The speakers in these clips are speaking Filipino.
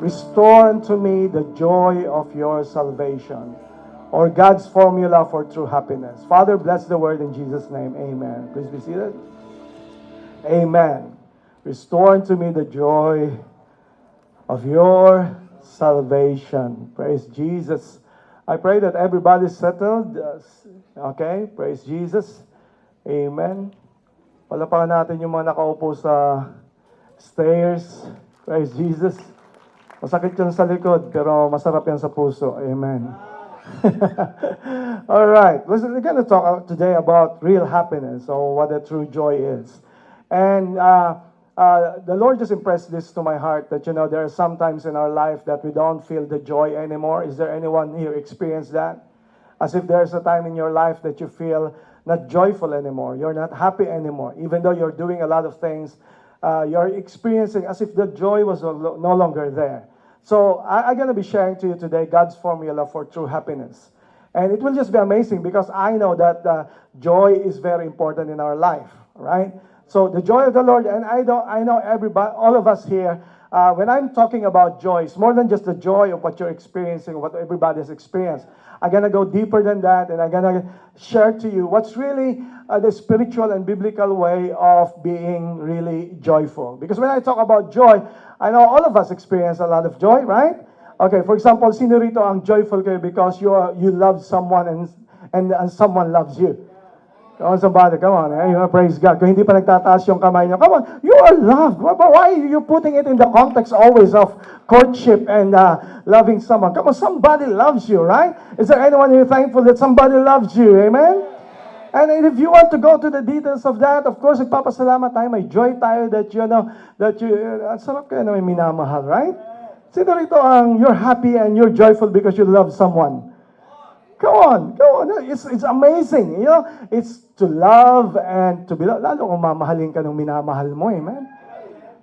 Restore unto me the joy of your salvation. Or God's formula for true happiness. Father, bless the word in Jesus' name. Amen. Please be seated. Amen. Restore unto me the joy of your salvation. Praise Jesus. I pray that everybody's settled. Okay, praise Jesus. Amen. Palapakan natin yung mga nakaupo sa stairs. Praise Jesus. Masakit yan sa likod, pero masarap yan sa puso. Amen. All right. We're going to talk today about real happiness, or what a true joy is. And the Lord just impressed this to my heart that, there are some times in our life that we don't feel the joy anymore. Is there anyone here experience that? As if there's a time in your life that you feel not joyful anymore. You're not happy anymore. Even though you're doing a lot of things, you're experiencing as if the joy was no longer there. So I'm going to be sharing to you today God's formula for true happiness. And it will just be amazing because I know that joy is very important in our life, right? So the joy of the Lord, and I know everybody, all of us here, when I'm talking about joy, it's more than just the joy of what you're experiencing, what everybody's experienced. I'm going to go deeper than that, and I'm going to share to you what's really the spiritual and biblical way of being really joyful. Because when I talk about joy, I know all of us experience a lot of joy, right? Okay, for example, sino rito ang joyful kayo because you love someone and someone loves you? Come on, somebody, come on. Praise God. Kung hindi pa nagtataas yung kamay niyo, come on, you are loved. But why are you putting it in the context always of courtship and loving someone? Come on, somebody loves you, right? Is there anyone here thankful that somebody loves you? Amen? And if you want to go to the details of that, of course, nagpapasalamat tayo, may joy tayo that sarap kayo na may minamahal, right? Sino rito you're happy and you're joyful because you love someone? Come on. It's amazing. It's to love and to be loved. Lalo kung mamahalin ka ng minamahal mo, amen?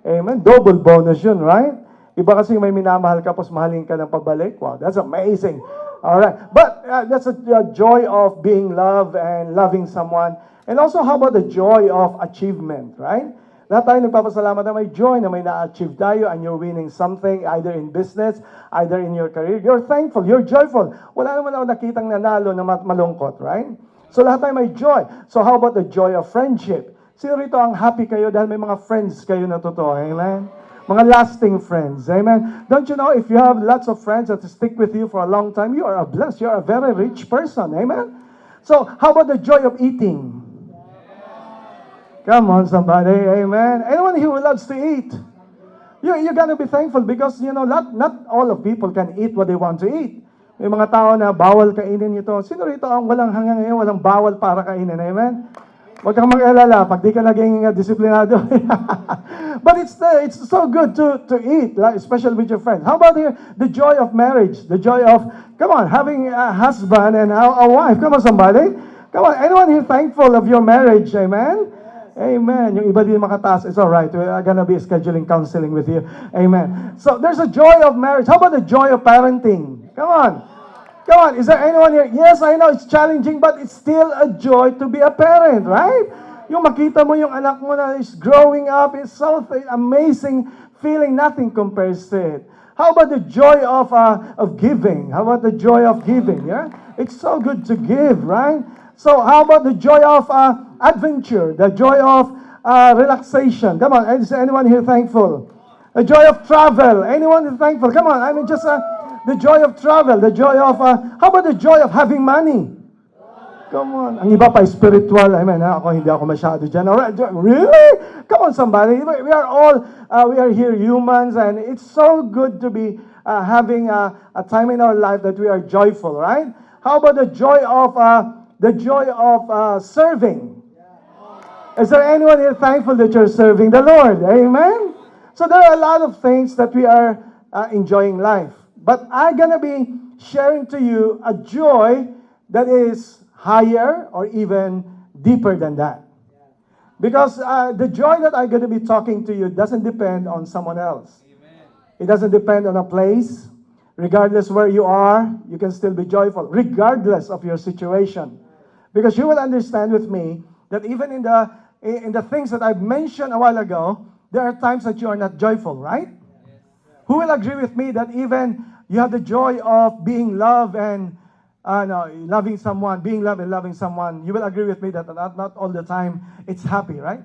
Amen. Double bonus yun, right? Iba kasi may minamahal ka, tapos mahalin ka ng pabalik. Wow, that's amazing. All right. But that's the joy of being loved and loving someone. And also, how about the joy of achievement, right? Lahat tayo nagpapasalamat na may joy na may na-achieve tayo and you're winning something either in business, either in your career. You're thankful, you're joyful. Wala naman ako nakitang nanalo na malungkot, right? So lahat tayo may joy. So how about the joy of friendship? Sino rito ang happy kayo dahil may mga friends kayo na totoo, amen? Mga lasting friends, amen? Don't you know, if you have lots of friends that stick with you for a long time, you are blessed, you are a very rich person, amen? So how about the joy of eating? Come on, somebody. Amen. Anyone here who loves to eat? You're gonna be thankful because, not all of people can eat what they want to eat. May mga tao na bawal kainin ito. Sino rito ang walang hanggang ngayon, walang bawal para kainin? Amen? Huwag kang mag-alala pag di ka naging disiplinado. But it's so good to eat, especially with your friends. How about here, the joy of marriage? The joy of, come on, having a husband and a wife. Come on, somebody. Come on, anyone here thankful of your marriage? Amen? Amen. Yung iba din makataas, it's all right. We're gonna be scheduling counseling with you. Amen. So there's a joy of marriage. How about the joy of parenting? Come on. Come on. Is there anyone here? Yes, I know it's challenging, but it's still a joy to be a parent, right? Yung makita mo yung anak mo na is growing up, it's so amazing feeling. Nothing compares to it. How about the joy of giving? How about the joy of giving? Yeah, it's so good to give, right? So how about the joy of adventure, the joy of relaxation? Come on, is anyone here thankful? The joy of travel. Anyone is thankful? Come on, just the joy of travel, the joy of, how about the joy of having money? Come on. Ang iba pa, spiritual. Amen. Hindi ako masyado dyan. All right. Really? Come on, somebody. We are here humans, and it's so good to be having a time in our life that we are joyful, right? How about the joy of serving? Is there anyone here thankful that you're serving the Lord? Amen? So there are a lot of things that we are enjoying life. But I'm going to be sharing to you a joy that is higher or even deeper than that. Because the joy that I'm going to be talking to you doesn't depend on someone else. It doesn't depend on a place. Regardless where you are, you can still be joyful, regardless of your situation. Because you will understand with me that even in the things that I've mentioned a while ago, there are times that you are not joyful, right? Who will agree with me that even you have the joy of being loved and loving someone, being loved and loving someone, you will agree with me that not all the time it's happy, right?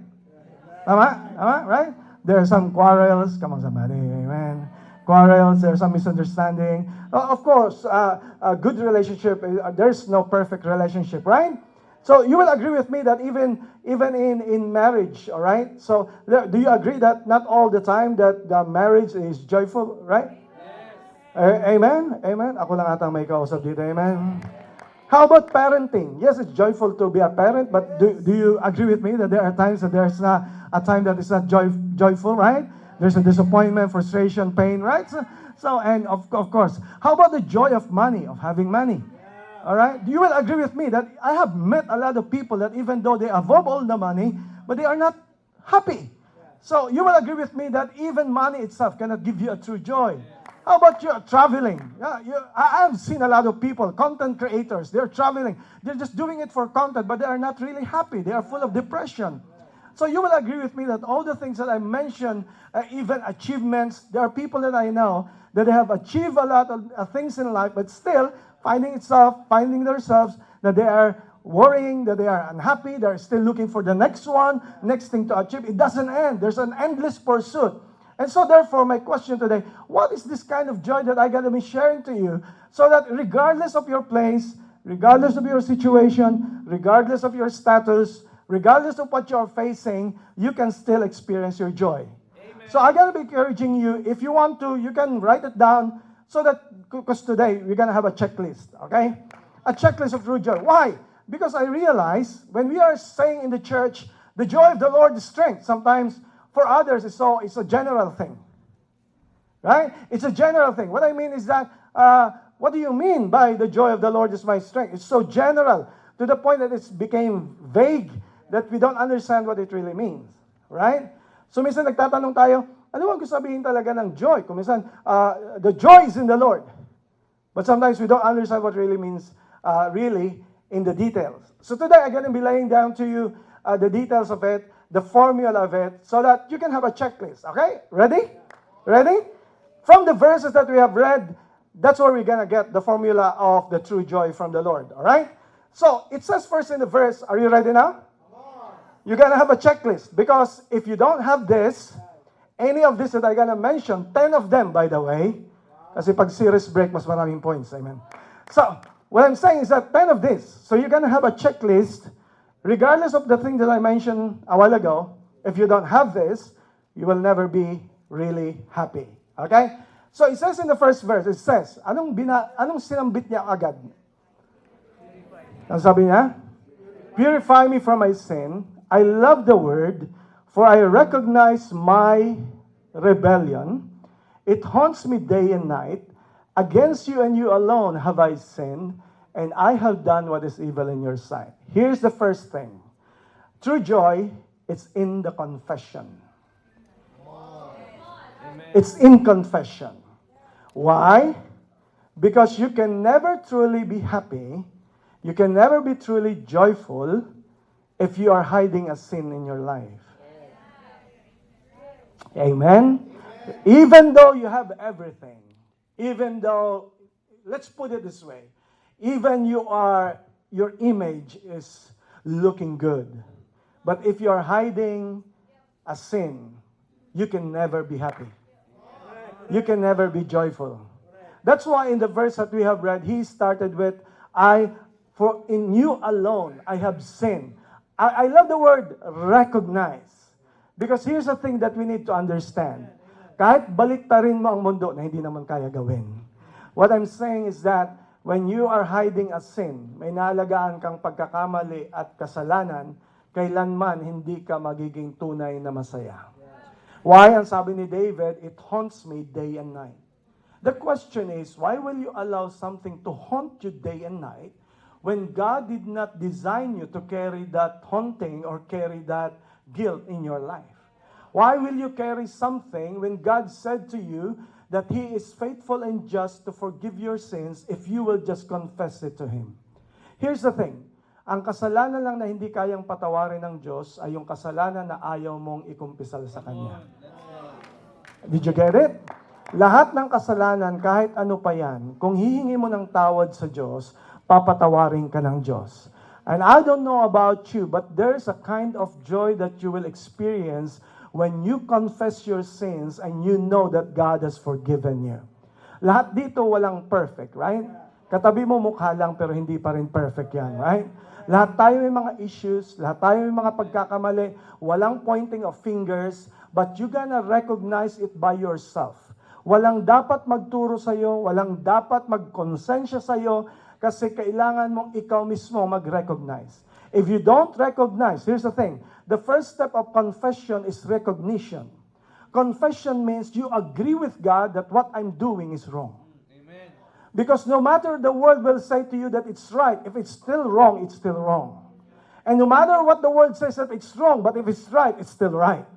Tama? Tama? Right? There are some quarrels. Come on, somebody. Amen. Quarrels. There's some misunderstanding. Of course, a good relationship, there's no perfect relationship, right? So you will agree with me that even in marriage, all right? So do you agree that not all the time that the marriage is joyful, right? Amen? Amen? Ako lang atang may kausap dito. Amen? How about parenting? Yes, it's joyful to be a parent, but do you agree with me that there are times that there's not a time that is not joyful, right? There's a disappointment, frustration, pain, right? So and of course, how about the joy of money, of having money? All right? You will agree with me that I have met a lot of people that even though they have all the money, but they are not happy. So you will agree with me that even money itself cannot give you a true joy. How about you traveling? I've seen a lot of people, content creators, they're traveling. They're just doing it for content, but they are not really happy. They are full of depression. So you will agree with me that all the things that I mentioned, even achievements, there are people that I know that they have achieved a lot of things in life, but still finding themselves that they are worrying, that they are unhappy, they're still looking for the next one, next thing to achieve. It doesn't end. There's an endless pursuit. And so therefore, my question today, what is this kind of joy that I got to be sharing to you so that regardless of your place, regardless of your situation, regardless of your status, regardless of what you're facing, you can still experience your joy. Amen. So I got to be encouraging you, if you want to, you can write it down so that, because today we're going to have a checklist, okay? A checklist of true joy. Why? Because I realize when we are saying in the church, the joy of the Lord is strength, sometimes for others, it's a general thing, right? It's a general thing. What I mean is that, what do you mean by the joy of the Lord is my strength? It's so general to the point that it's became vague that we don't understand what it really means, right? So minsan nagtatanong tayo, ano ang gusto sabihin talaga ng joy? Kung minsan, the joy is in the Lord. But sometimes we don't understand what really means, really in the details. So today, I'm going to be laying down to you the details of it, the formula of it, so that you can have a checklist. Okay? Ready? Ready? From the verses that we have read, that's where we're going to get the formula of the true joy from the Lord. All right? So, it says first in the verse, are you ready now? You're going to have a checklist. Because if you don't have this, any of this that I'm going to mention, 10 of them, by the way, kasi pag series break, mas maraming points. Amen. So, what I'm saying is that 10 of this. So, you're going to have a checklist. Regardless of the thing that I mentioned a while ago, if you don't have this, you will never be really happy. Okay? So it says in the first verse, it says, anong sinambit niya agad? Ang sabi niya? Purify me from my sin. I love the word, for I recognize my rebellion. It haunts me day and night. Against you and you alone have I sinned, and I have done what is evil in your sight. Here's the first thing. True joy, it's in the confession. It's in confession. Why? Because you can never truly be happy, you can never be truly joyful if you are hiding a sin in your life. Amen? Even though you have everything, even though, let's put it this way, even your image is looking good. But if you're hiding a sin, you can never be happy. You can never be joyful. That's why in the verse that we have read, he started with, for in you alone I have sinned. I love the word recognize. Because here's the thing that we need to understand. Kahit baliktarin mo ang mundo na hindi naman kaya gawin. What I'm saying is that when you are hiding a sin, may naalagaan kang pagkakamali at kasalanan, kailanman hindi ka magiging tunay na masaya. Why? Ang sabi ni David, it haunts me day and night. The question is, why will you allow something to haunt you day and night when God did not design you to carry that haunting or carry that guilt in your life? Why will you carry something when God said to you that He is faithful and just to forgive your sins if you will just confess it to Him? Here's the thing. Ang kasalanan lang na hindi kayang patawarin ng Diyos ay yung kasalanan na ayaw mong ikumpisal sa Kanya. Did you get it? Lahat ng kasalanan, kahit ano pa yan, kung hihingi mo ng tawad sa Diyos, papatawarin ka ng Diyos. And I don't know about you, but there's a kind of joy that you will experience when you confess your sins and you know that God has forgiven you. Lahat dito walang perfect, right? Katabi mo mukha lang pero hindi pa rin perfect yan, right? Lahat tayo may mga issues, lahat tayo may mga pagkakamali, walang pointing of fingers, but you gonna recognize it by yourself. Walang dapat magturo sa'yo, walang dapat magkonsensya sa'yo, kasi kailangan mong ikaw mismo mag-recognize. If you don't recognize, here's the thing, the first step of confession is recognition. Confession means you agree with God that what I'm doing is wrong. Amen. Because no matter the world will say to you that it's right, if it's still wrong, it's still wrong. And no matter what the world says that it's wrong, but if it's right, it's still right.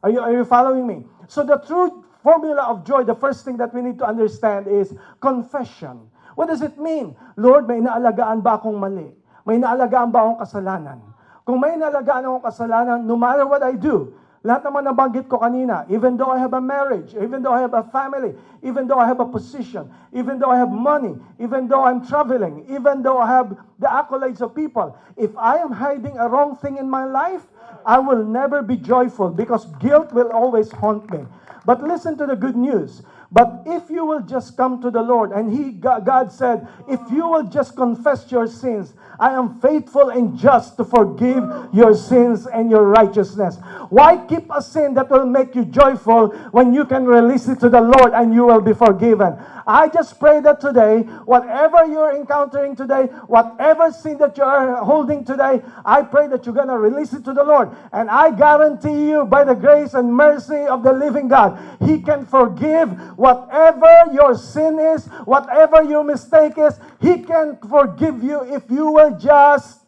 Are you following me? So the true formula of joy, the first thing that we need to understand is confession. What does it mean? Lord, may naalagaan ba akong mali? May naalagaan ba akong kasalanan? Kung may naalagaan akong kasalanan, no matter what I do, lahat naman nabanggit ko kanina, even though I have a marriage, even though I have a family, even though I have a position, even though I have money, even though I'm traveling, even though I have the accolades of people, if I am hiding a wrong thing in my life, I will never be joyful because guilt will always haunt me. But listen to the good news. But if you will just come to the Lord, and God said, if you will just confess your sins, I am faithful and just to forgive your sins and your righteousness. Why keep a sin that will make you joyful when you can release it to the Lord and you will be forgiven? I just pray that today, whatever you're encountering today, whatever sin that you are holding today, I pray that you're going to release it to the Lord. And I guarantee you, by the grace and mercy of the living God, He can forgive whatever your sin is, whatever your mistake is. He can forgive you if you will just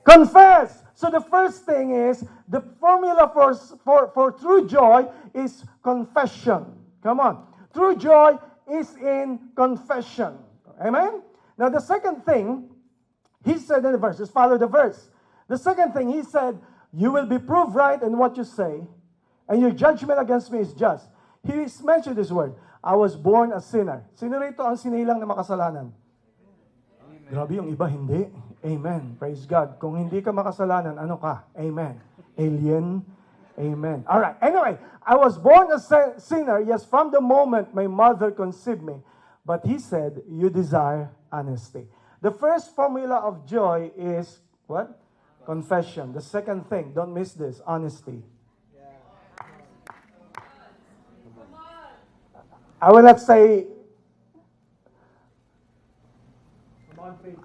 confess. So the first thing is, the formula for true joy is confession. Come on. True joy is in confession. Amen? Now the second thing, he said in the verse, just follow the verse. The second thing, he said, you will be proved right in what you say, and your judgment against me is just. He mentioned this word, I was born a sinner. Sino rito ang sinilang na makasalanan? Amen. Grabe, yung iba hindi. Amen. Praise God. Kung hindi ka makasalanan, ano ka? Amen. Alien. Amen. All right. Anyway, I was born a sinner, yes, from the moment my mother conceived me. But he said, you desire honesty. The first formula of joy is what? Confession. The second thing, don't miss this, honesty. I will not say,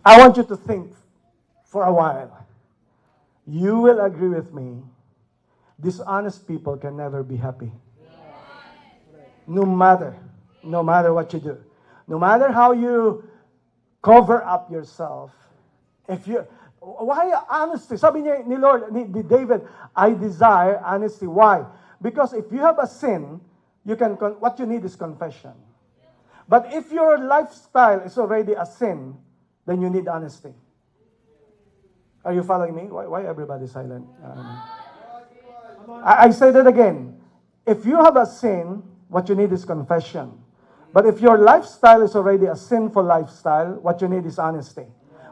I want you to think for a while. You will agree with me, dishonest people can never be happy. No matter what you do. No matter how you cover up yourself. Why honesty? Sabi niya ni Lord, ni David, I desire honesty. Why? Because if you have a sin, what you need is confession. But if your lifestyle is already a sin, then you need honesty. Are you following me? Why everybody silent? I say that again. If you have a sin, what you need is confession. But if your lifestyle is already a sinful lifestyle, what you need is honesty.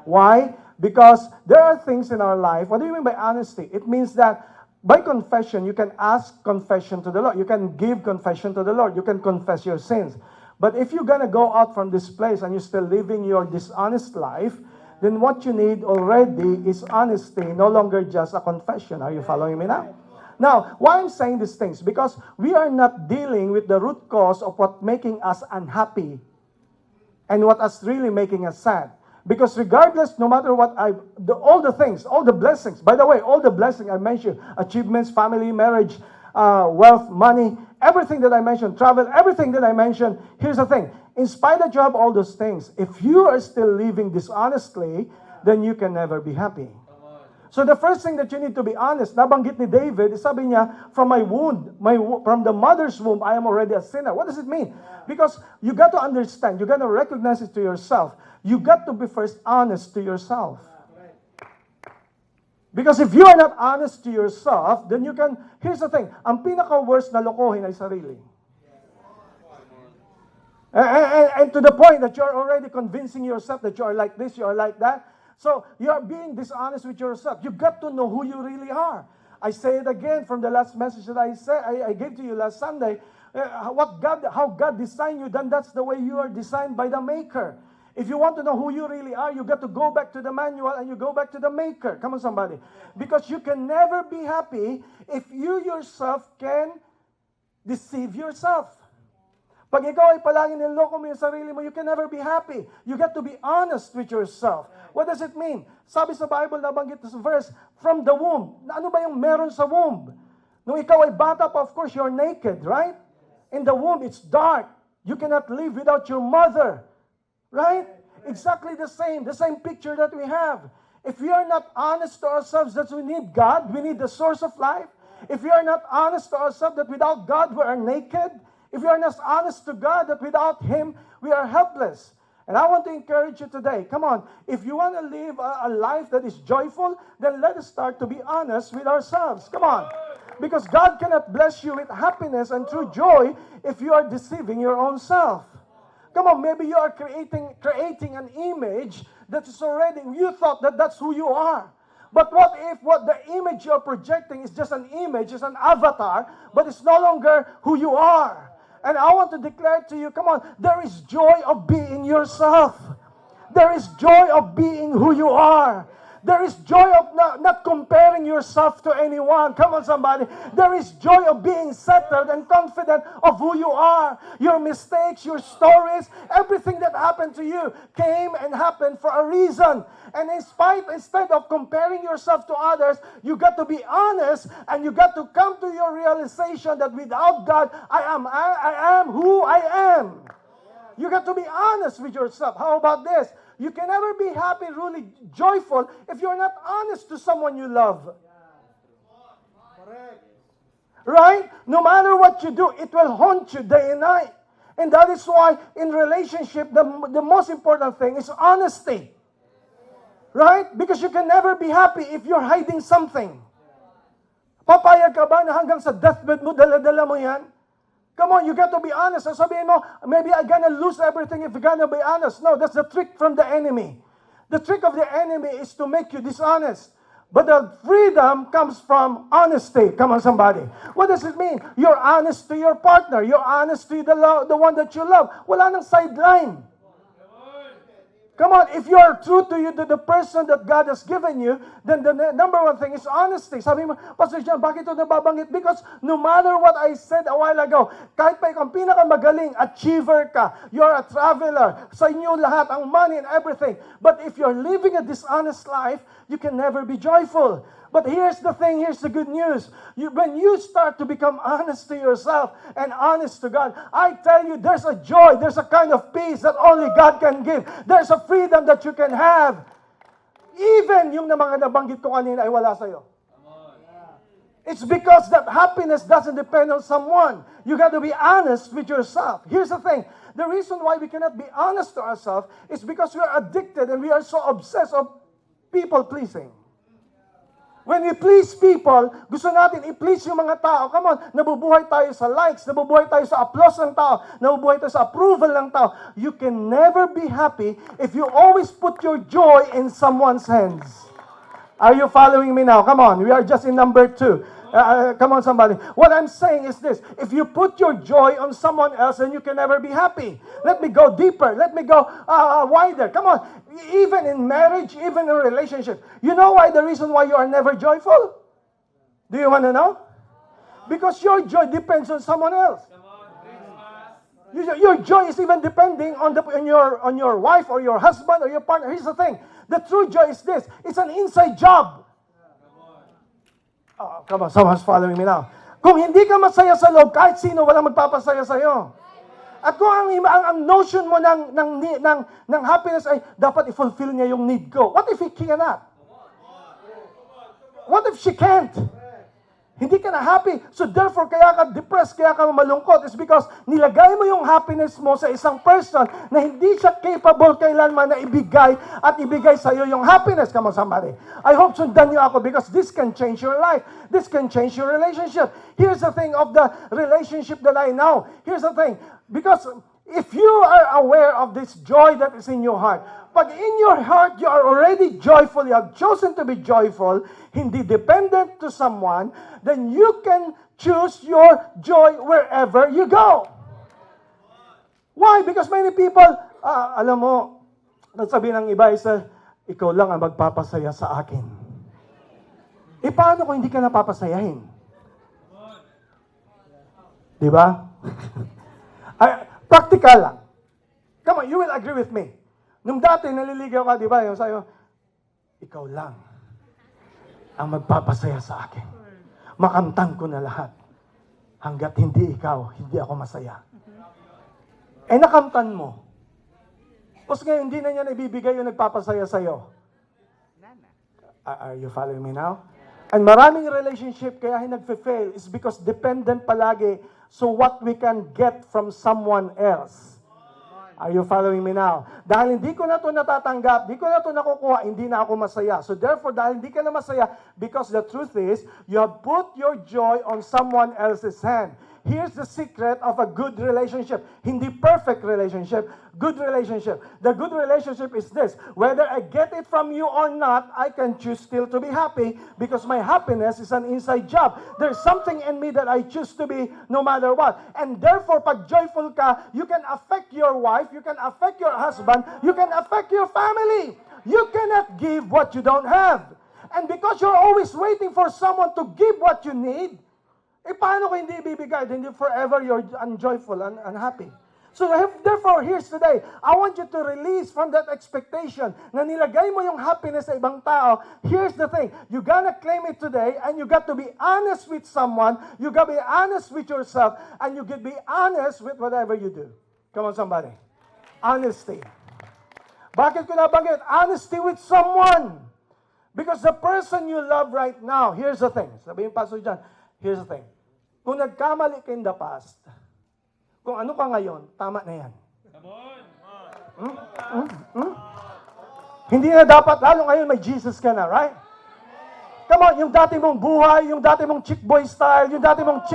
Why? Because there are things in our life. What do you mean by honesty? It means that by confession, you can ask confession to the Lord. You can give confession to the Lord. You can confess your sins. But if you're going to go out from this place and you're still living your dishonest life, then what you need already is honesty, no longer just a confession. Are you following me now? Now, why I'm saying these things? Because we are not dealing with the root cause of what making us unhappy and what is really making us sad. Because regardless, no matter what all the things, all the blessings, by the way, all the blessings I mentioned, achievements, family, marriage, wealth, money, everything that I mentioned, travel, everything that I mentioned, here's the thing. In spite that you have all those things, if you are still living dishonestly, then you can never be happy. So the first thing that you need to be honest, nabanggit ni David, sabi niya, from my womb, from the mother's womb, I am already a sinner. What does it mean? Because you got to understand, you got to recognize it to yourself. You got to be first honest to yourself. Because if you are not honest to yourself, then you can, here's the thing, ang pinaka-worst na lokohin ay sarili. And to the point that you're already convincing yourself that you are like this, you are like that. So you are being dishonest with yourself. You got to know who you really are. I say it again from the last message that I gave to you last Sunday. How God designed you, then that's the way you are designed by the Maker. If you want to know who you really are, you got to go back to the manual and you go back to the Maker. Come on, somebody. Because you can never be happy if you yourself can deceive yourself. Pag ikaw ay palaging niloko mo yung sarili mo, you can never be happy. You got to be honest with yourself. What does it mean? Sabi sa Bible, nabanggit sa verse, from the womb. Ano ba yung meron sa womb? Nung ikaw ay bata pa, of course, you're naked, right? In the womb, it's dark. You cannot live without your mother. Right? Exactly the same picture that we have. If we are not honest to ourselves that we need God, we need the source of life. If we are not honest to ourselves that without God we are naked, if we are not honest to God that without Him we are helpless. And I want to encourage you today, come on, if you want to live a life that is joyful, then let us start to be honest with ourselves. Come on. Because God cannot bless you with happiness and true joy if you are deceiving your own self. Come on, maybe you are creating an image that is already, you thought that that's who you are. But what if the image you're projecting is just an image, is an avatar, but it's no longer who you are? And I want to declare to you, come on, there is joy of being yourself. There is joy of being who you are. There is joy of not comparing yourself to anyone. Come on, somebody. There is joy of being settled and confident of who you are. Your mistakes, your stories, everything that happened to you came and happened for a reason. And instead of comparing yourself to others, you got to be honest and you got to come to your realization that without God, I am who I am. You got to be honest with yourself. How about this? You can never be happy, really joyful, if you're not honest to someone you love. Correct. Right? No matter what you do, it will haunt you day and night. And that is why in relationship, the most important thing is honesty. Right? Because you can never be happy if you're hiding something. Papayag ka ba na hanggang sa deathbed mo, dala-dala mo yan? Come on, you got to be honest. Sabihin mo, maybe I'm gonna lose everything if you're gonna be honest. No, that's the trick from the enemy. The trick of the enemy is to make you dishonest. But the freedom comes from honesty. Come on, somebody. What does it mean? You're honest to your partner. You're honest to the one that you love. Wala nang sideline. Come on, if you are true to the person that God has given you, then the number one thing is honesty. Sabi mo, Pastor John, bakit ito nababanggit? Because no matter what I said a while ago, kahit pa ikaw ang pinakamagaling, achiever ka, you're a traveler, sa inyo lahat, ang money and everything. But if you're living a dishonest life, you can never be joyful. But here's the thing, here's the good news. When you start to become honest to yourself and honest to God, I tell you, there's a joy, there's a kind of peace that only God can give. There's a freedom that you can have. Even yung mga nabanggit ko kanina ay wala sa'yo. It's because that happiness doesn't depend on someone. You got to be honest with yourself. Here's the thing. The reason why we cannot be honest to ourselves is because we are addicted and we are so obsessed of people pleasing. When we please people, gusto natin i-please yung mga tao. Come on, nabubuhay tayo sa likes, nabubuhay tayo sa applause ng tao, nabubuhay tayo sa approval ng tao. You can never be happy if you always put your joy in someone's hands. Are you following me now? Come on, we are just in number 2. Come on, somebody. What I'm saying is this. If you put your joy on someone else, then you can never be happy. Let me go deeper. Let me go wider. Come on. Even in marriage, even in relationship. You know why the reason why you are never joyful? Do you want to know? Because your joy depends on someone else. Your joy is even depending on your wife or your husband or your partner. Here's the thing. The true joy is this. It's an inside job. Oh, come on, someone's following me now. Kung hindi ka masaya sa loob, kahit sino walang magpapasaya sa iyo. At kung ang notion mo ng happiness ay dapat i-fulfill niya yung need ko. What if he cannot? What if she can't? Hindi ka na happy. So therefore, kaya ka depressed, kaya ka malungkot. It's because nilagay mo yung happiness mo sa isang person na hindi siya capable kailanman na ibigay at ibigay sa iyo yung happiness. Come on, somebody. I hope sundan niyo ako because this can change your life. This can change your relationship. Here's the thing of the relationship that I know. Here's the thing. Because if you are aware of this joy that is in your heart, pag in your heart you are already joyful, you have chosen to be joyful, hindi dependent to someone, then you can choose your joy wherever you go. Why? Because many people, alam mo, nagsabi ng iba is, ikaw lang ang magpapasaya sa akin. Eh, paano kung hindi ka napapasayahin? Di ba? Practical lang. Come on, you will agree with me. Nung dati, naliligaw ka, di ba? Yung sa'yo, ikaw lang ang magpapasaya sa akin. Makamtan ko na lahat. Hanggat hindi ikaw, hindi ako masaya. Eh, nakamtan mo. Tapos ngayon, hindi na niya naibibigay yung nagpapasaya sa'yo. Are you following me now? And maraming relationship kaya nagfe-fail is because dependent palagi so what we can get from someone else. Are you following me now? Dahil hindi ko na ito natatanggap, hindi ko na ito nakukuha, hindi na ako masaya. So therefore, dahil hindi ka na masaya, because the truth is, you have put your joy on someone else's hand. Here's the secret of a good relationship. Hindi perfect relationship, good relationship. The good relationship is this. Whether I get it from you or not, I can choose still to be happy because my happiness is an inside job. There's something in me that I choose to be no matter what. And therefore, pag joyful ka, you can affect your wife, you can affect your husband, you can affect your family. You cannot give what you don't have. And because you're always waiting for someone to give what you need, eh, paano kung hindi ibibigay? Hindi forever you're unjoyful and unhappy. So therefore, here's today. I want you to release from that expectation na nilagay mo yung happiness sa ibang tao. Here's the thing. You gotta claim it today and you got to be honest with someone. You gotta be honest with yourself and you gotta be honest with whatever you do. Come on, somebody. Honesty. Bakit ko nabanggit? Honesty with someone. Because the person you love right now, here's the thing. Sabihin Pastor John, here's the thing. Kung nagkamali ka in the past, kung ano ka ngayon, tama na yan. Hindi na dapat, lalo ngayon may Jesus ka na, right? Come on, yung dati mong buhay, yung dati mong chick boy style, yung dati mong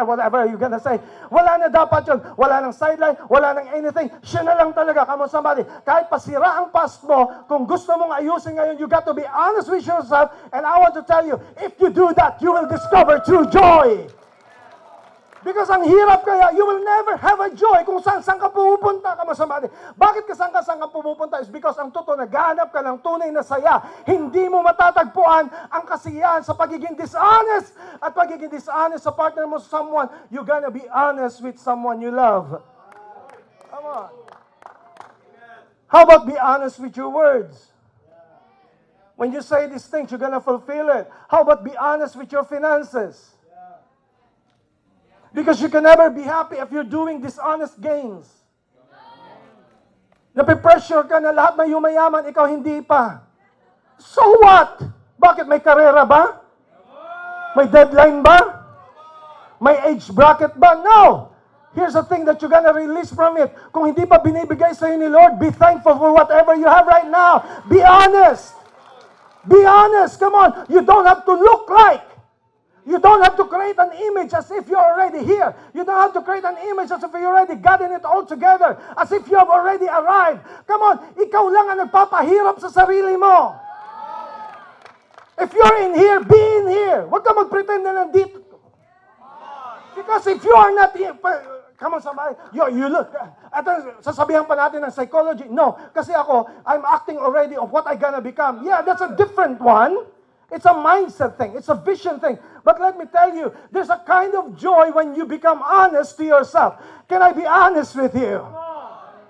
whatever you gonna say, wala na dapat yun. Wala nang sideline, wala nang anything. Siya na lang talaga. Come on, somebody. Kahit pasira ang past mo, kung gusto mong ayusin ngayon, you got to be honest with yourself. And I want to tell you, if you do that, you will discover true joy. Because ang hirap kaya, you will never have a joy kung saan ka pumupunta ka masamadi. Bakit ka saan ka pumupunta? Is because ang totoo, naghahanap ka ng tunay na saya. Hindi mo matatagpuan ang kasiyahan sa pagiging dishonest. At pagiging dishonest sa partner mo sa someone, you gonna be honest with someone you love. Come on. How about be honest with your words? When you say these things, you're gonna fulfill it. How about be honest with your finances? Because you can never be happy if you're doing dishonest gains. Napipressure ka na lahat ng yumayaman, ikaw hindi pa. So what? Bakit? May karera ba? May deadline ba? May age bracket ba? No! Here's the thing that you're gonna release from it. Kung hindi pa binibigay sa'yo ni Lord, be thankful for whatever you have right now. Be honest. Be honest. Come on. You don't have to look like. You don't have to create an image as if you're already here. You don't have to create an image as if you already gotten it all together. As if you have already arrived. Come on, ikaw lang ang nagpapahirap sa sarili mo. If you're in here, be in here. Huwag ka mag-pretend na nandito. Because if you are not here, come on somebody, you look. At sasabihan pa natin ng psychology. No, kasi ako, I'm acting already of what I gonna become. Yeah, that's a different one. It's a mindset thing. It's a vision thing. But let me tell you, there's a kind of joy when you become honest to yourself. Can I be honest with you?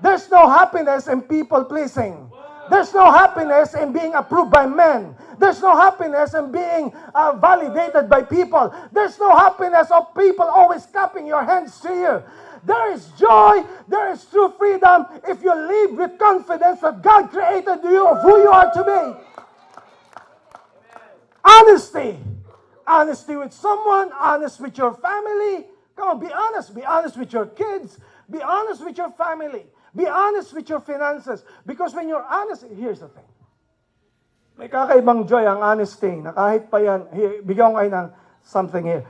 There's no happiness in people pleasing. There's no happiness in being approved by men. There's no happiness in being validated by people. There's no happiness of people always clapping your hands to you. There is joy, there is true freedom if you live with confidence that God created you of who you are to be. Honesty honesty with someone, honest with your family. Come on, be honest. Be honest with your kids. Be honest with your family. Be honest with your finances. Because when you're honest, here's the thing. May kakaibang joy ang honesty na kahit pa yan, bigyan ko kayo ng something here.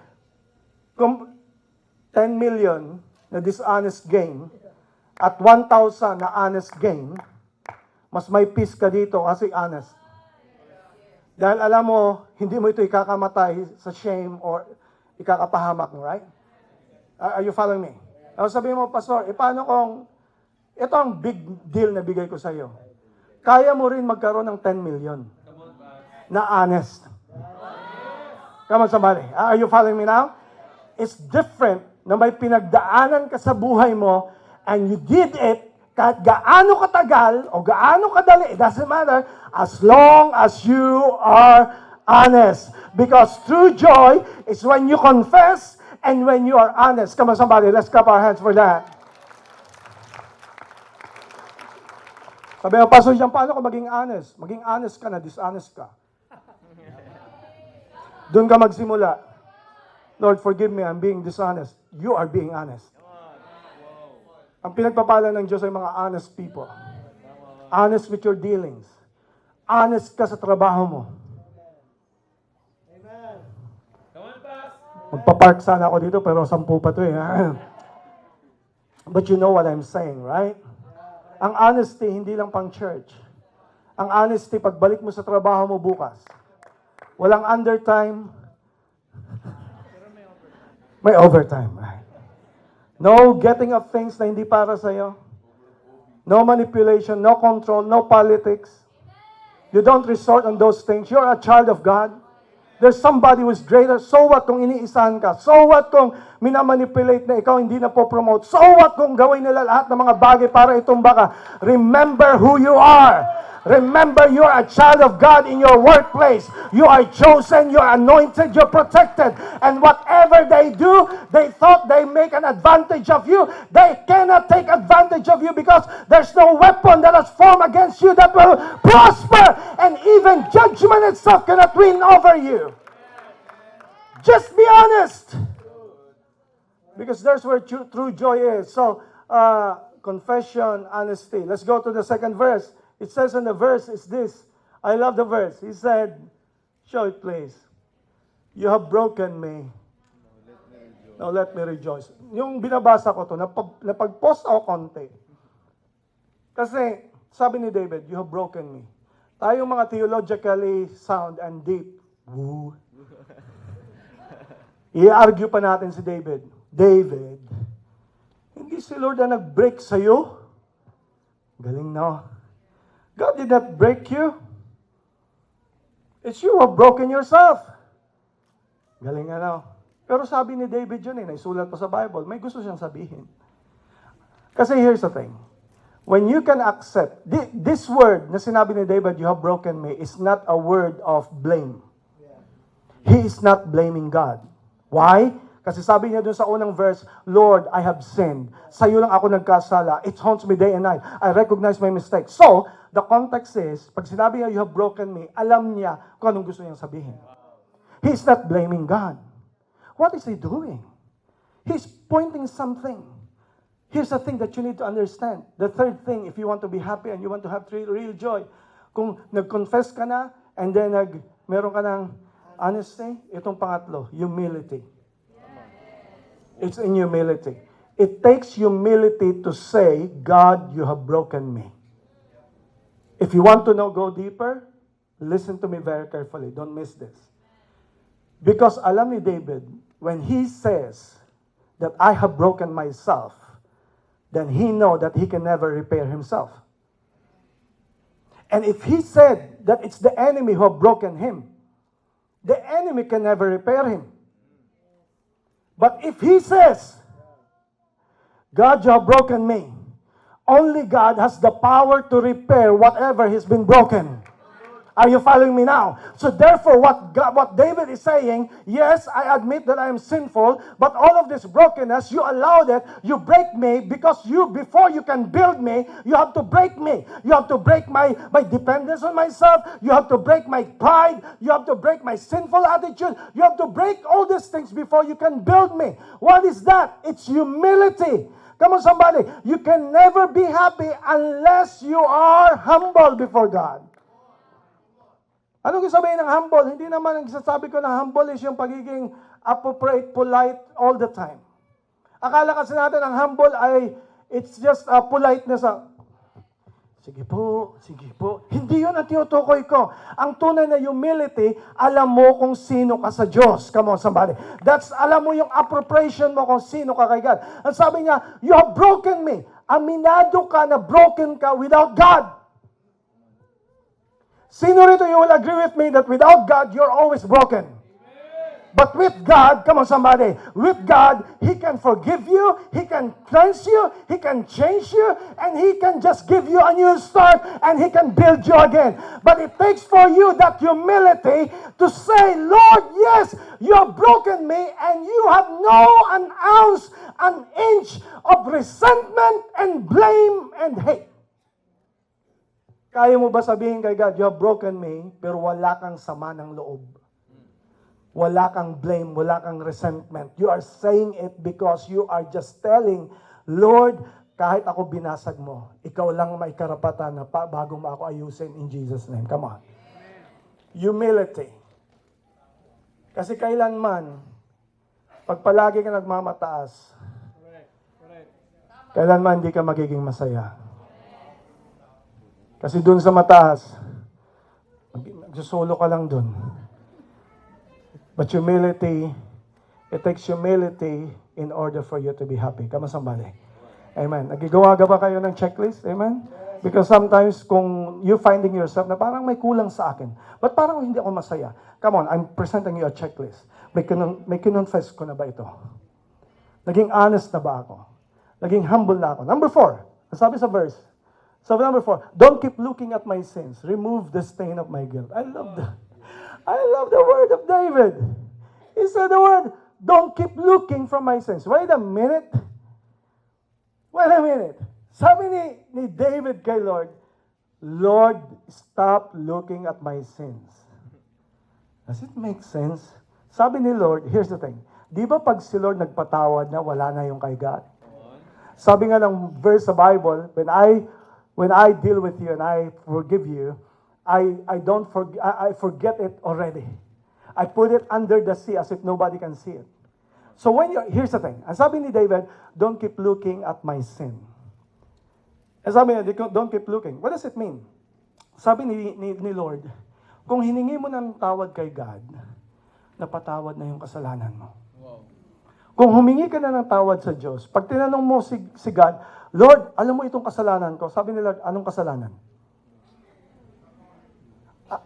Kung 10 million na dishonest gain at 1,000 na honest gain, mas may peace ka dito kasi honest. Dahil alam mo, hindi mo ito ikakamatay sa shame or ikakapahamak mo, right? Are you following me? Sabihin mo, Pastor, paano kung ito ang big deal na bigay ko sa iyo? Kaya mo rin magkaroon ng 10 million na honest. Come on, somebody. Are you following me now? It's different na may pinagdaanan ka sa buhay mo and you did it kahit gaano katagal o gaano kadali, it doesn't matter, as long as you are honest. Because true joy is when you confess and when you are honest. Come on, somebody, let's clap our hands for that. Sabi mo, Pastor Jean, paano ka maging honest? Maging honest ka na, dishonest ka. Doon ka magsimula. Lord, forgive me, I'm being dishonest. You are being honest. Ang pinagpapala ng Diyos ay mga honest people. Honest with your dealings. Honest ka sa trabaho mo. Amen. Magpapark sana ako dito pero 10 pa to eh. But you know what I'm saying, right? Ang honesty, hindi lang pang church. Ang honesty, pagbalik mo sa trabaho mo bukas, walang undertime, may overtime, right? No getting of things na hindi para sa'yo. No manipulation, no control, no politics. You don't resort on those things. You're a child of God. There's somebody who's greater. So what kung iniisahan ka? So what kung minamanipulate na ikaw hindi na po-promote? So what kung gawin nila lahat ng mga bagay para itumba ka? Remember who you are. Remember, you're a child of God in your workplace. You are chosen, you're anointed, you're protected. And whatever they do, they thought they make an advantage of you. They cannot take advantage of you because there's no weapon that is formed against you that will prosper. And even judgment itself cannot win over you. Just be honest. Because there's where true joy is. So, confession, honesty. Let's go to the second verse. It says in the verse is this. I love the verse. He said, show it please. You have broken me. Now let me rejoice. Yung binabasa ko to, napag-post ako konti. Kasi sabi ni David, you have broken me. Tayong mga theologically sound and deep. Woo. I-argue pa natin si David. David, hindi si Lord na nag-break sa'yo? Galing no? God did not break you. It's you who have broken yourself. Galing ano. Pero sabi ni David yun naisulat pa sa Bible, may gusto siyang sabihin. Kasi here's the thing. When you can accept, this word na sinabi ni David, you have broken me, is not a word of blame. He is not blaming God. Why? Kasi sabi niya dun sa unang verse, Lord, I have sinned. Sa iyo lang ako nagkasala. It haunts me day and night. I recognize my mistake. So, the context is, pag sinabi niya, you have broken me, alam niya kung anong gusto niyang sabihin. He's not blaming God. What is he doing? He's pointing something. Here's the thing that you need to understand. The third thing, if you want to be happy and you want to have real joy, kung nag-confess ka na, and then meron ka ng honesty, itong pangatlo, humility. It's in humility. It takes humility to say, God, you have broken me. If you want to know, go deeper, listen to me very carefully. Don't miss this. Because alam ni David, when he says that I have broken myself, then he know that he can never repair himself. And if he said that it's the enemy who have broken him, the enemy can never repair him. But if he says, God, you have broken me, only God has the power to repair whatever has been broken. Are you following me now? So therefore, what David is saying, yes, I admit that I am sinful, but all of this brokenness, you allowed it, you break me, because before you can build me, you have to break me. You have to break my dependence on myself. You have to break my pride. You have to break my sinful attitude. You have to break all these things before you can build me. What is that? It's humility. Come on, somebody. You can never be happy unless you are humble before God. Anong sabihin ng humble? Hindi naman ang sasabi ko na humble is yung pagiging appropriate, polite all the time. Akala kasi natin ang humble ay it's just a politeness. Sige po, sige po. Hindi yun ang tinutukoy ko. Ang tunay na humility, alam mo kung sino ka sa Diyos. Come on, somebody. Alam mo yung appropriation mo kung sino ka kay God. Ang sabi niya, you have broken me. Aminado ka na broken ka without God. Sino rito, you will agree with me that without God, you're always broken. But with God, come on somebody, with God, He can forgive you, He can cleanse you, He can change you, and He can just give you a new start, and He can build you again. But it takes for you that humility to say, Lord, yes, you have broken me, and you have no an ounce, an inch of resentment and blame and hate. Kaya mo ba sabihin kay God, you have broken me, pero wala kang sama ng loob. Wala kang blame, wala kang resentment. You are saying it because you are just telling, Lord, kahit ako binasag mo, ikaw lang may karapatan na bago mo ako ayusin in Jesus' name. Come on. Humility. Kasi kailanman, pag palagi ka nagmamataas, kailanman hindi ka magiging masaya. Kasi dun sa mataas, magsusolo ka lang dun. But humility, it takes humility in order for you to be happy. Come on, somebody. Amen. Nagigawa ba kayo ng checklist? Amen? Because sometimes kung you finding yourself na parang may kulang sa akin, but parang hindi ako masaya. Come on, I'm presenting you a checklist. May kinonfess ko na ba ito? Naging honest na ba ako? Naging humble na ako? Number 4, sabi sa verse, so number 4, don't keep looking at my sins. Remove the stain of my guilt. I love the word of David. He said the word, don't keep looking from my sins. Wait a minute. Sabi ni David kay Lord, Lord, stop looking at my sins. Does it make sense? Sabi ni Lord, here's the thing. Di ba pag si Lord nagpatawad na, wala na yung kay God? Sabi nga ng verse sa Bible, when I deal with you and I forgive you, I forget it already. I put it under the sea as if nobody can see it. So here's the thing. Ang sabi ni David, don't keep looking at my sin. Ang sabi niya, don't keep looking. What does it mean? Sabi ni Lord, kung hiningi mo ng tawad kay God, napatawad na yung kasalanan mo. Wow. Kung humingi ka na ng tawad sa Diyos, pag tinanong mo si God, Lord, alam mo itong kasalanan ko. Sabi ni Lord, anong kasalanan?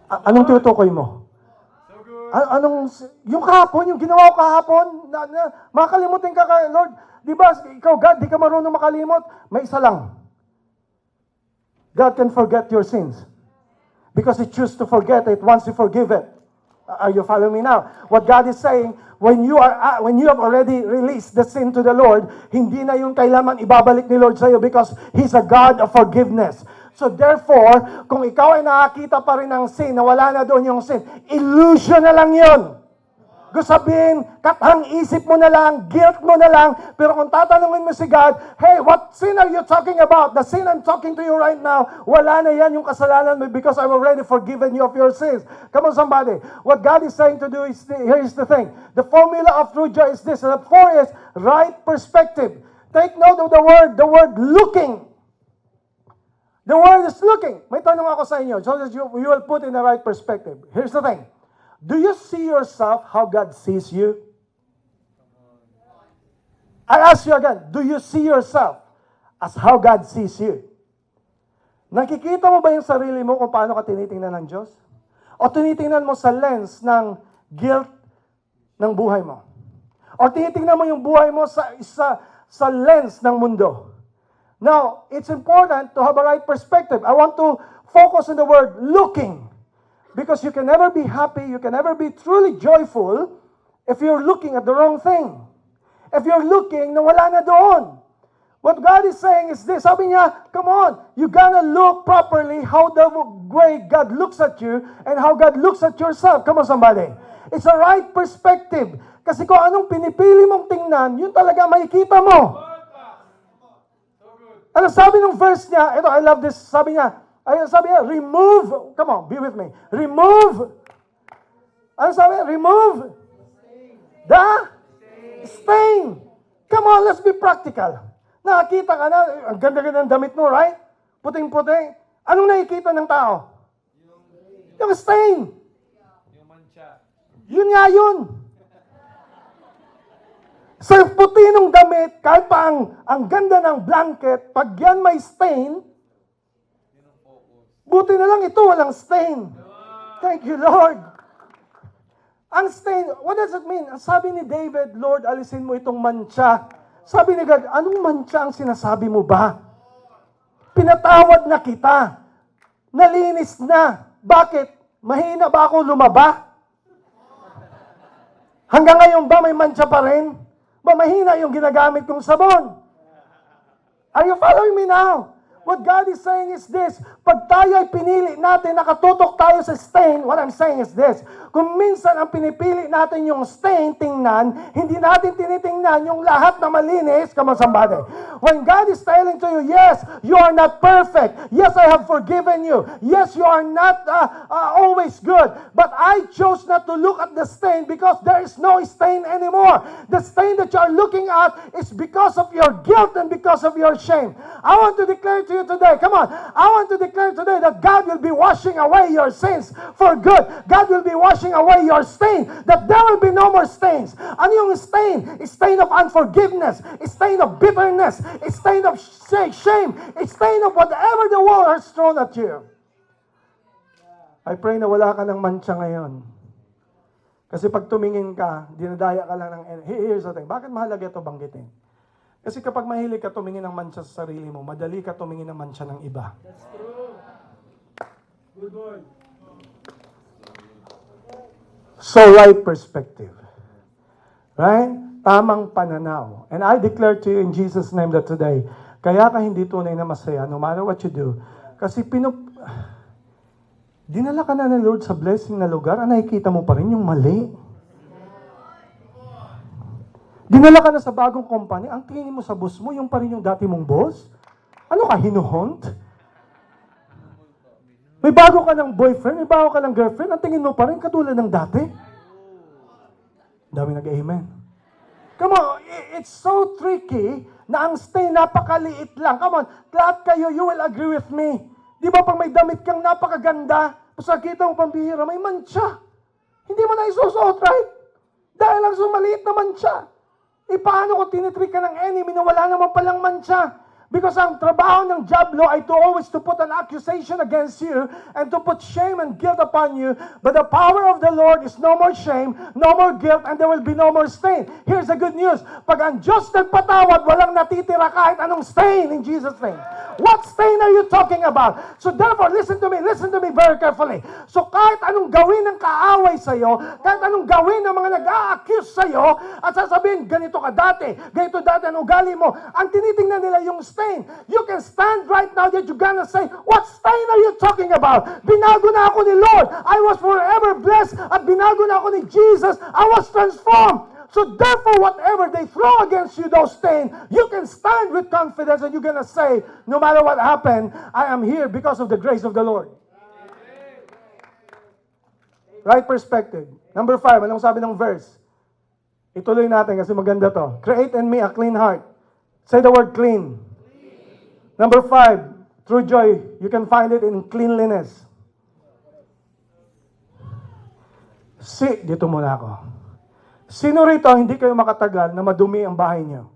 Anong tinutukoy mo? Yung kahapon, yung ginawa ko kahapon, makakalimutin ka kay Lord. Di ba, ikaw God, di ka marunong makalimot? May isa lang. God can forget your sins. Because He chooses to forget it once you forgive it. Are you following me now? What God is saying, when you have already released the sin to the Lord, hindi na yung kailangan ibabalik ni Lord sa iyo because He's a God of forgiveness. So therefore, kung ikaw ay nakakita pa rin ng sin, na wala na doon yung sin, illusion na lang yun. Gusto sabihin, katang-isip mo na lang, guilt mo na lang, pero kung tatanungin mo si God, hey, what sin are you talking about? The sin I'm talking to you right now, wala na yan yung kasalanan mo because I've already forgiven you of your sins. Come on, somebody. What God is saying to do is, here's the thing. The formula of true joy is this. The 4 is right perspective. Take note of the word looking. The word is looking. May tanong ako sa inyo, so that you will put in the right perspective. Here's the thing. Do you see yourself how God sees you? I ask you again, do you see yourself as how God sees you? Nakikita mo ba yung sarili mo kung paano ka tinitingnan ng Diyos? O tinitingnan mo sa lens ng guilt ng buhay mo? O tinitingnan mo yung buhay mo sa lens ng mundo? Now, it's important to have a right perspective. I want to focus on the word looking. Because you can never be happy, you can never be truly joyful if you're looking at the wrong thing. If you're looking na wala na doon. What God is saying is this. Sabi niya, come on, you gotta look properly how the way God looks at you and how God looks at yourself. Come on, somebody. It's a right perspective. Kasi kung anong pinipili mong tingnan, yun talaga makikita mo. Ano sabi ng verse niya? Ito, I love this. Sabi niya, remove, come on, be with me. Remove, ano sabi? Remove the stain. Come on, let's be practical. Nakakita ka na, ang ganda-ganda ng damit mo, right? Puting-puting. Anong nakikita ng tao? Yung stain. Yung mancha. Yun nga yun. Sa puti ng damit, kahit pa ang ganda ng blanket, pag yan may stain, buti na lang ito, walang stain. Thank you, Lord. Ang stain, what does it mean? Sabi ni David, Lord, alisin mo itong mancha. Sabi ni God, anong mancha ang sinasabi mo ba? Pinatawad na kita. Nalinis na. Bakit? Mahina ba ako lumaba? Hanggang ngayon ba may mancha pa rin? Ba mahina yung ginagamit kong sabon? Are you following me now? What God is saying is this, pag tayo ay pinili natin, nakatutok tayo sa stain, what I'm saying is this, kung minsan ang pinipili natin yung stain, tingnan, hindi natin tinitingnan yung lahat na malinis, come on somebody. When God is telling to you, yes, you are not perfect. Yes, I have forgiven you. Yes, you are not always good. But I chose not to look at the stain because there is no stain anymore. The stain that you are looking at is because of your guilt and because of your shame. I want to declare to you today, come on, I want to declare today that God will be washing away your sins for good. God will be washing away your stain, that there will be no more stains. Ano yung stain? Stain of unforgiveness, stain of bitterness, stain of shame, stain of whatever the world has thrown at you. I pray na wala ka ng mancha ngayon. Kasi pag tumingin ka, dinadaya ka lang ng here's the thing. Bakit mahalaga ito banggitin? Kasi kapag mahilig ka tumingin ng mancha sa sarili mo, madali ka tumingin ng mancha ng iba. That's true. Good boy. So, right perspective. Right? Tamang pananaw. And I declare to you in Jesus' name that today, kaya ka hindi tunay na masaya, no matter what you do. Kasi dinala ka na ng Lord sa blessing na lugar, nakikita mo pa rin yung mali. Dinala ka na sa bagong company, ang tingin mo sa boss mo, yung pa rin yung dati mong boss? Ano ka, hinuhunt? May bago ka ng boyfriend, may bago ka ng girlfriend, ang tingin mo pa rin katulad ng dati? Dami nag-amen. Come on, it's so tricky na ang stay napakaliit lang. Come on, lahat kayo, you will agree with me. Di ba pag may damit kang napakaganda, pasakita mo pambihira, may mancha. Hindi mo na isusuot, right? Dahil lang sa maliit na mancha. Paano kung tinitreat ka ng enemy na wala naman palang mancha? Because ang trabaho ng Diablo ay to always to put an accusation against you and to put shame and guilt upon you. But the power of the Lord is no more shame, no more guilt, and there will be no more stain. Here's the good news. Pag ang Diyos nagpatawad, walang natitira kahit anong stain in Jesus' name. What stain are you talking about? So therefore, listen to me very carefully. So kahit anong gawin ng kaaway sa'yo, kahit anong gawin ng mga nag-a-accuse sa'yo, at sasabihin, ganito ka dati ang ugali mo, ang tinitingnan nila yung stain. You can stand right now that you're gonna say, what stain are you talking about? Binago na ako ni Lord. I was forever blessed at binago na ako ni Jesus. I was transformed. So therefore, whatever they throw against you, those stains, you can stand with confidence and you're gonna say, no matter what happened, I am here because of the grace of the Lord. Right perspective. Number 5, anong sabi ng verse? Ituloy natin kasi maganda to. Create in me a clean heart. Say the word clean. Number 5, true joy, you can find it in cleanliness. Dito muna ako. Sino rito hindi kayo makatagal na madumi ang bahay niyo?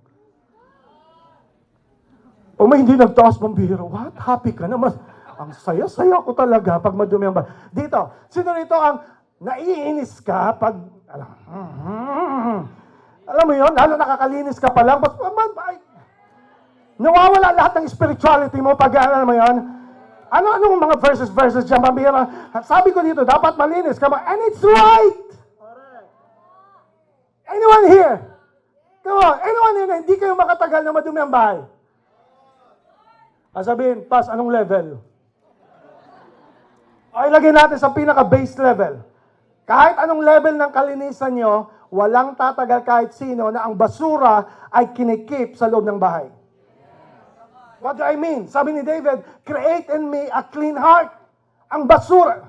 O may hindi nagtaas pambihira, what? Happy ka na? Ang saya-saya ko talaga pag madumi ang bahay. Dito, sino rito ang naiinis ka pag, alam mo yun, lalo nakakalinis ka pa lang, nawawala lahat ng spirituality mo pag, alam mo yun, Ano-anong mga verses dyan, pambira. Sabi ko dito, dapat malinis. Come on. And it's right! Anyone here? Come on. Anyone here na hindi kayo makatagal na madumi ang bahay? Sabihin, Pas, anong level? Ay, lagyan natin sa pinaka-base level. Kahit anong level ng kalinisan nyo, walang tatagal kahit sino na ang basura ay kinikip sa loob ng bahay. What do I mean? Sabi ni David, create in me a clean heart. Ang basura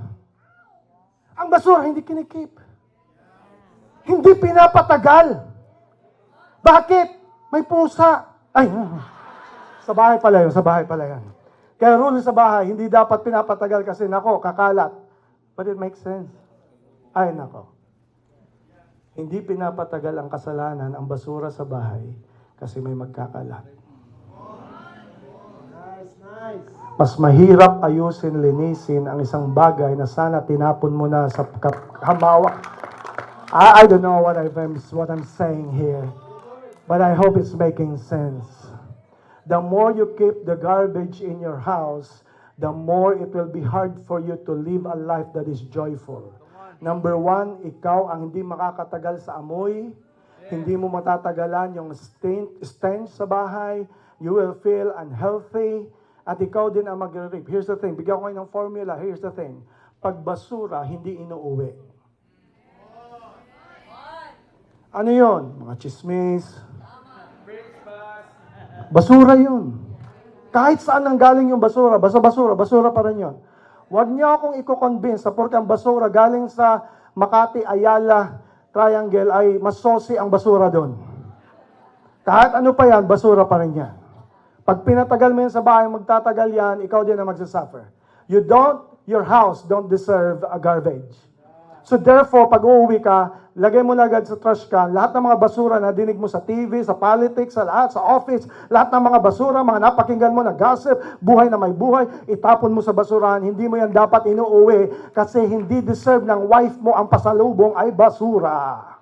hindi kinikip. Hindi pinapatagal. Bakit? May pusa. Ay, sa bahay pala yan. Kaya rule sa bahay, hindi dapat pinapatagal kasi nako, kakalat. But it makes sense. Ay, nako. Hindi pinapatagal ang kasalanan, ang basura sa bahay kasi may magkakalat. Mas mahirap ayusin, linisin ang isang bagay na sana tinapon mo na sa hamawa. I don't know what I'm saying here, but I hope it's making sense. The more you keep the garbage in your house, the more it will be hard for you to live a life that is joyful. Number one, ikaw ang hindi makakatagal sa amoy, hindi mo matatagalan yung stench sa bahay, you will feel unhealthy, at ikaw din ang mag-rip. Here's the thing, bigyan ko kayo ng formula, here's the thing. Pag basura, hindi inuuwi. Ano yon? Mga chismis. Basura yun. Kahit saan nang galing yung basura, basura pa rin yun. Huwag niyo akong i-convince na porque ang basura galing sa Makati, Ayala, Triangle ay mas saucy ang basura doon. Kahit ano pa yan, basura pa rin yan. Pag pinatagal mo yan sa bahay, magtatagal yan, ikaw din ang magsasuffer. Your house don't deserve a garbage. So therefore, pag uuwi ka, lagay mo na agad sa trash can, lahat ng mga basura na dinig mo sa TV, sa politics, sa lahat, sa office, lahat ng mga basura, mga napakinggan mo na gossip, buhay na may buhay, itapon mo sa basurahan, hindi mo yan dapat inuuwi kasi hindi deserve ng wife mo ang pasalubong ay basura.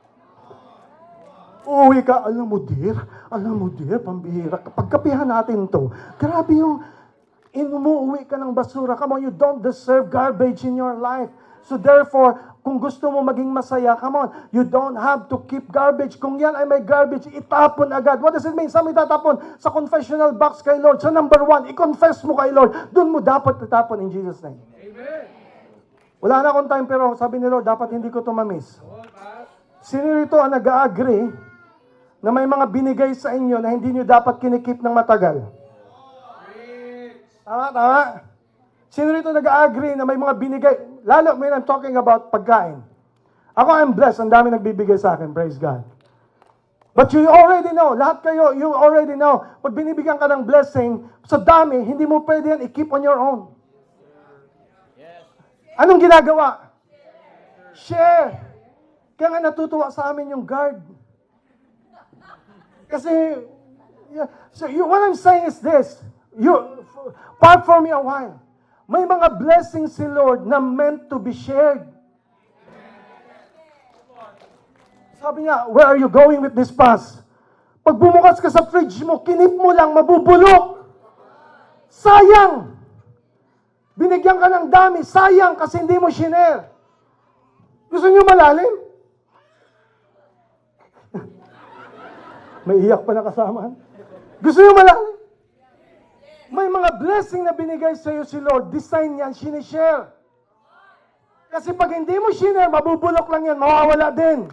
Uuwi ka, alam mo dear, pambihira. Pagkapihan natin to, grabe yung umuwi ka ng basura. Come on, you don't deserve garbage in your life. So therefore, kung gusto mo maging masaya, come on, you don't have to keep garbage. Kung yan ay may garbage, itapon agad. What does it mean? Saan mo itatapon? Sa confessional box kay Lord. Sa number 1, i-confess mo kay Lord. Doon mo dapat itapon in Jesus' name. Amen. Wala na akong time, pero sabi ni Lord, dapat hindi ko ito mamiss. Sino rito ang nag-agree na may mga binigay sa inyo na hindi nyo dapat kinikip ng matagal? Tama? Sino rito nag-agree na may mga binigay, lalo when I'm talking about pagkain. Ako, I'm blessed, ang dami nagbibigay sa akin, praise God. But you already know, lahat kayo, you already know, pag binibigyan ka ng blessing, sa dami, hindi mo pwede yan i-keep on your own. Anong ginagawa? Share. Kaya nga natutuwa sa amin yung guard. Kasi, what I'm saying is this, park for me a while. May mga blessings si Lord na meant to be shared. Sabi niya, where are you going with this pass? Pag bumukas ka sa fridge mo, kinip mo lang, mabubulok. Sayang! Binigyan ka ng dami, sayang kasi hindi mo shinare. Gusto niyo malalim? May iyak pa na kasama. Gusto niyo malalim? May mga blessing na binigay sa iyo si Lord. Design yan, sinishare. Kasi pag hindi mo sinare, mabubulok lang yan, mawawala din.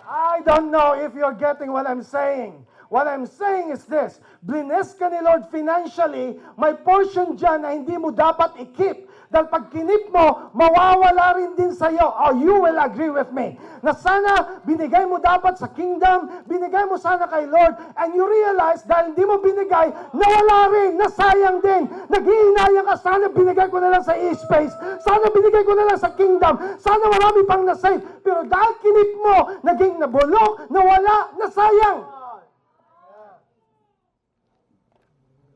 I don't know if you're getting what I'm saying. What I'm saying is this, bless ka ni Lord financially, may portion dyan na hindi mo dapat i-keep. Dahil pag kinip mo, mawawala rin din sa'yo. Or you will agree with me. Na sana, binigay mo dapat sa kingdom, binigay mo sana kay Lord, and you realize, dahil hindi mo binigay, nawala rin, nasayang din. Nag-iinayang ka, sana binigay ko na lang sa e-space, sana binigay ko na lang sa kingdom, sana marami pang nasave. Pero dahil kinip mo, naging nabulok, nawala, nasayang.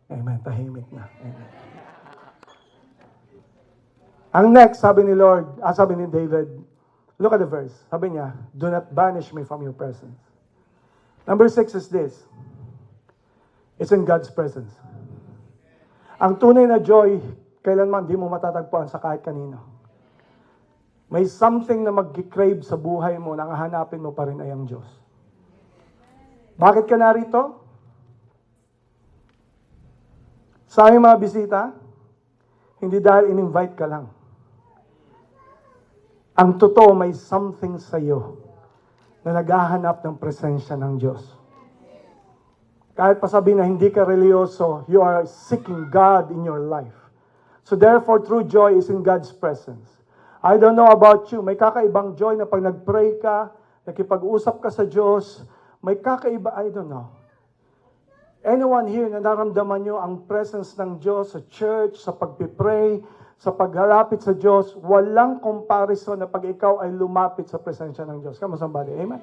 Amen. Tahimik na. Amen. Ang next, sabi ni Lord, sabi ni David, look at the verse. Sabi niya, do not banish me from your presence. Number 6 is this. It's in God's presence. Ang tunay na joy, kailanman di mo matatagpuan sa kahit kanino. May something na mag-crave sa buhay mo na hanapin mo pa rin ay ang Diyos. Bakit ka narito? Sa aming mga bisita, hindi dahil in-invite ka lang. Ang totoo, may something sa iyo na naghahanap ng presensya ng Diyos. Kahit pa sabihin na hindi ka religyoso, you are seeking God in your life. So therefore, true joy is in God's presence. I don't know about you, may kakaibang joy na pag nag-pray ka, nakipag-usap ka sa Diyos, may kakaiba, I don't know. Anyone here na naramdaman nyo ang presence ng Diyos sa church, sa pagpipray, sa paghalapit sa Diyos, walang comparison na pag ikaw ay lumapit sa presensya ng Diyos. Come on, somebody. Amen?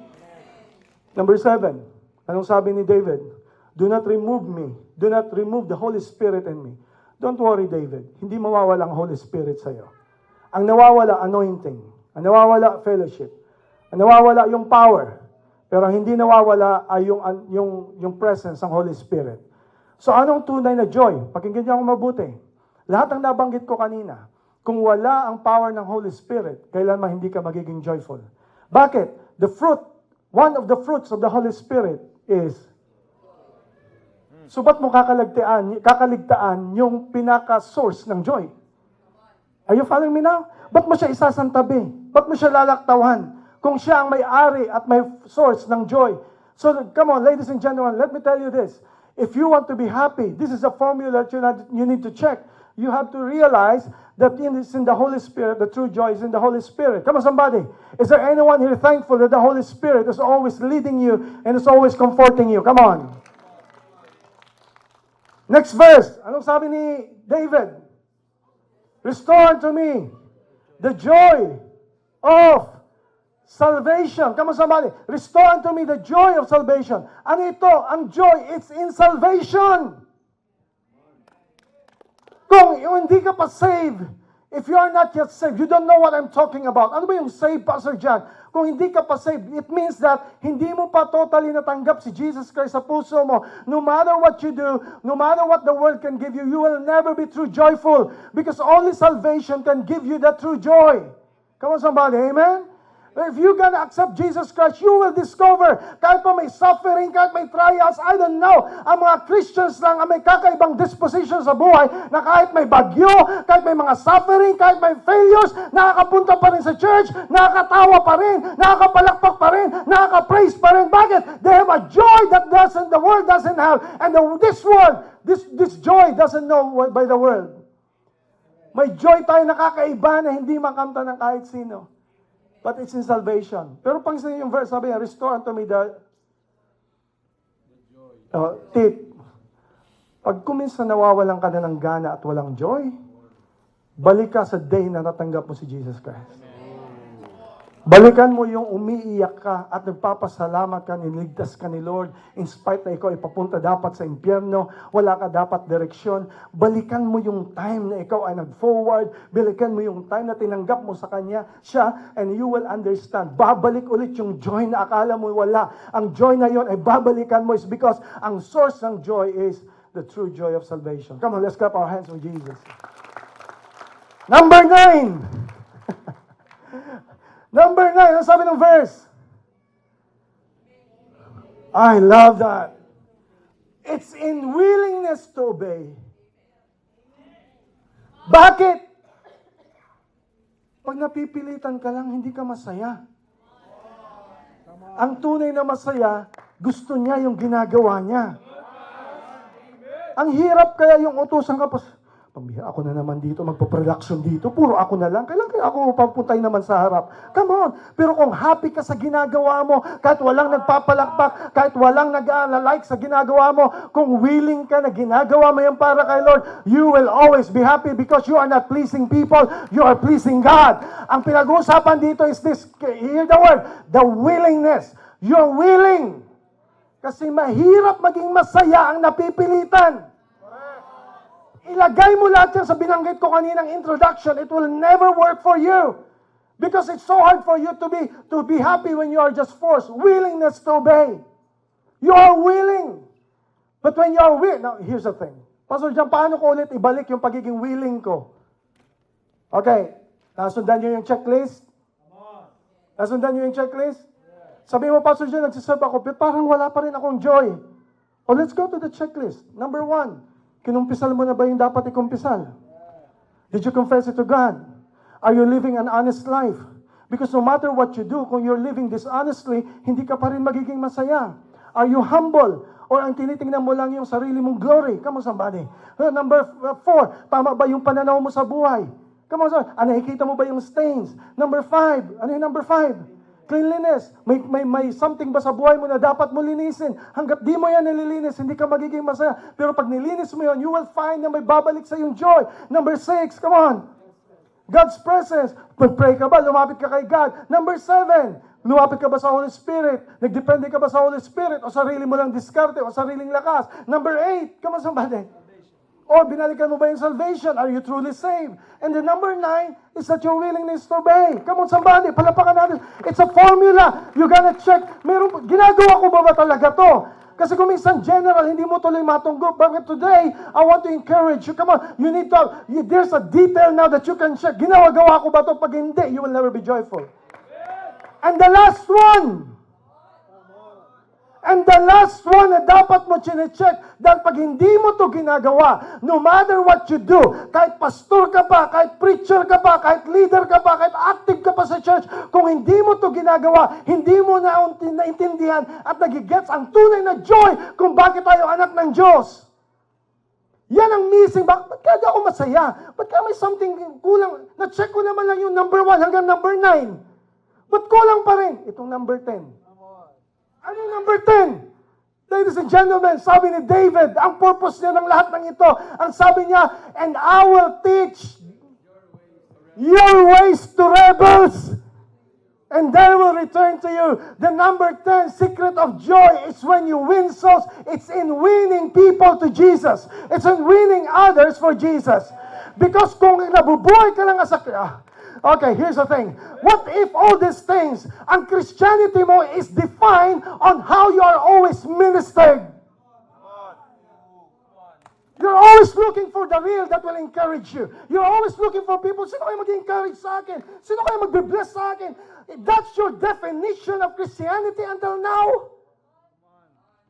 Number 7. Anong sabi ni David? Do not remove me. Do not remove the Holy Spirit in me. Don't worry, David. Hindi mawawala ang Holy Spirit sa iyo. Ang nawawala, anointing. Ang nawawala, fellowship. Ang nawawala, yung power. Pero hindi nawawala ay yung presence ng Holy Spirit. So anong tunay na joy? Pakinggan niyo ako mabuti. Lahat ng nabanggit ko kanina, kung wala ang power ng Holy Spirit, kailanman hindi ka magiging joyful. Bakit? The fruit, one of the fruits of the Holy Spirit is, so ba't mo kakaligtaan yung pinaka-source ng joy? Are you following me now? Ba't mo siya isasantabi? Ba't mo siya lalaktawan? Kung siya ang may-ari at may source ng joy. So come on, ladies and gentlemen, let me tell you this. If you want to be happy, this is a formula that you need to check. You have to realize that it's in the Holy Spirit, the true joy is in the Holy Spirit. Come on, somebody. Is there anyone here thankful that the Holy Spirit is always leading you and is always comforting you? Come on. Next verse. Anong sabi ni David? Restore unto me the joy of salvation. Come on, somebody. Restore unto me the joy of salvation. Ano ito? Ang joy, it's in salvation. Kung hindi ka pa saved, if you are not yet saved, you don't know what I'm talking about. Ano ba yung saved, Pastor John? Kung hindi ka pa saved, it means that hindi mo pa totally natanggap si Jesus Christ sa puso mo. No matter what you do, no matter what the world can give you, you will never be true joyful because only salvation can give you that true joy. Come on, somebody. Amen? If you're gonna accept Jesus Christ, you will discover, kahit pa may suffering, kahit may trials, I don't know, ang mga Christians lang ang may kakaibang disposition sa buhay na kahit may bagyo, kahit may mga suffering, kahit may failures, nakakapunta pa rin sa church, nakakatawa pa rin, nakakapalakpak pa rin, nakaka-praise pa rin. Bakit? They have a joy that the world doesn't have. And this joy doesn't know by the world. May joy tayo nakakaiba na hindi makamta ng kahit sino. But it's in salvation. Pero pang yung verse, sabi niya, restore unto me the tip. Pag kuminsan nawawalan ka na ng gana at walang joy, balik ka sa day na natanggap mo si Jesus Christ. Balikan mo yung umiiyak ka at nagpapasalamat ka, niligtas ka ni Lord, in spite na ikaw ay papunta dapat sa impyerno, wala ka dapat direksyon. Balikan mo yung time na ikaw ay nag-forward, balikan mo yung time na tinanggap mo sa Kanya, siya, and you will understand. Babalik ulit yung joy na akala mo wala. Ang joy na yon ay babalikan mo is because ang source ng joy is the true joy of salvation. Come on, let's clap our hands for Jesus. Number 9. Number 9, ano sabi ng verse? I love that. It's in willingness to obey. Bakit? Pag napipilitan ka lang, hindi ka masaya. Ang tunay na masaya, gusto niya yung ginagawa niya. Ang hirap kaya yung utusan ka, pambiha, ako na naman dito, magpo-production dito, puro ako na lang. Kailan kaya ako papuntay naman sa harap? Come on! Pero kung happy ka sa ginagawa mo, kahit walang nagpapalakpak, kahit walang nag-like sa ginagawa mo, kung willing ka na ginagawa mo yan para kay Lord, you will always be happy because you are not pleasing people, you are pleasing God. Ang pinag-uusapan dito is this, hear the word, the willingness. You're willing. Kasi mahirap maging masaya ang napipilitan. Ilagay mo lahat yan sa binanggit ko kaninang introduction, it will never work for you. Because it's so hard for you to be happy when you are just forced. Willingness to obey. You are willing. But when you are willing, now here's the thing. Pastor John, paano ko ulit ibalik yung pagiging willing ko? Okay, nasundan nyo yung checklist? Nasundan nyo yung checklist? Sabi mo, Pastor John, nagsiserve ako, but parang wala pa rin akong joy. Oh, let's go to the checklist. Number 1, kinumpisal mo na ba yung dapat ikumpisal? Did you confess it to God? Are you living an honest life? Because no matter what you do, kung you're living dishonestly, hindi ka pa rin magiging masaya. Are you humble? Or ang tinitingnan mo lang yung sarili mong glory? Come on, somebody. Number 4, tama ba yung pananaw mo sa buhay? Come on, somebody. Nakikita mo ba yung stains? Number 5, ano yung number 5? Cleanliness. May something ba sa buhay mo na dapat mo linisin? Hanggat di mo yan nililinis, hindi ka magiging masaya. Pero pag nilinis mo yan, you will find na may babalik sa yung joy. Number 6, come on. God's presence. Pag-pray ka ba? Lumapit ka kay God. Number 7, lumapit ka ba sa Holy Spirit? Nagdepende ka ba sa Holy Spirit? O sarili mo lang diskarte? O sariling lakas? Number 8, come on somebody. Or binalikan mo ba yung salvation? Are you truly saved? And the number 9 is that your willingness to obey. Come on somebody, palapakan natin. It's a formula. You gotta check. Ginagawa ko ba talaga to? Kasi kung minsan general, hindi mo tuloy matunggop. But today, I want to encourage you. Come on, you need to, there's a detail now that you can check. Ginagawa ko ba to? Pag hindi, you will never be joyful. And the last one na dapat mo chinecheck, dahil pag hindi mo to ginagawa, no matter what you do, kahit pastor ka pa, kahit preacher ka pa, kahit leader ka pa, kahit active ka pa sa church, kung hindi mo to ginagawa, hindi mo naintindihan at nagigets ang tunay na joy kung bakit tayo anak ng Diyos. Yan ang missing. Ba't kaya di ako masaya? Ba't kaya may something kulang? Na-check ko naman lang yung number 1 hanggang number 9. Ba't kulang pa rin? Itong number 10. Ano yung number 10? Ladies and gentlemen, sabi ni David, ang purpose niya ng lahat ng ito, ang sabi niya, and I will teach your ways to rebels, and they will return to you. The number 10 secret of joy is when you win souls. It's in winning people to Jesus. It's in winning others for Jesus. Because kung nabubuhay ka lang as a... Okay, here's the thing. What if all these things, ang Christianity mo is defined on how you are always ministered? You're always looking for the real that will encourage you. You're always looking for people, sino kayo mag-encourage sa akin? Sino kayo mag-bless sa akin? That's your definition of Christianity until now.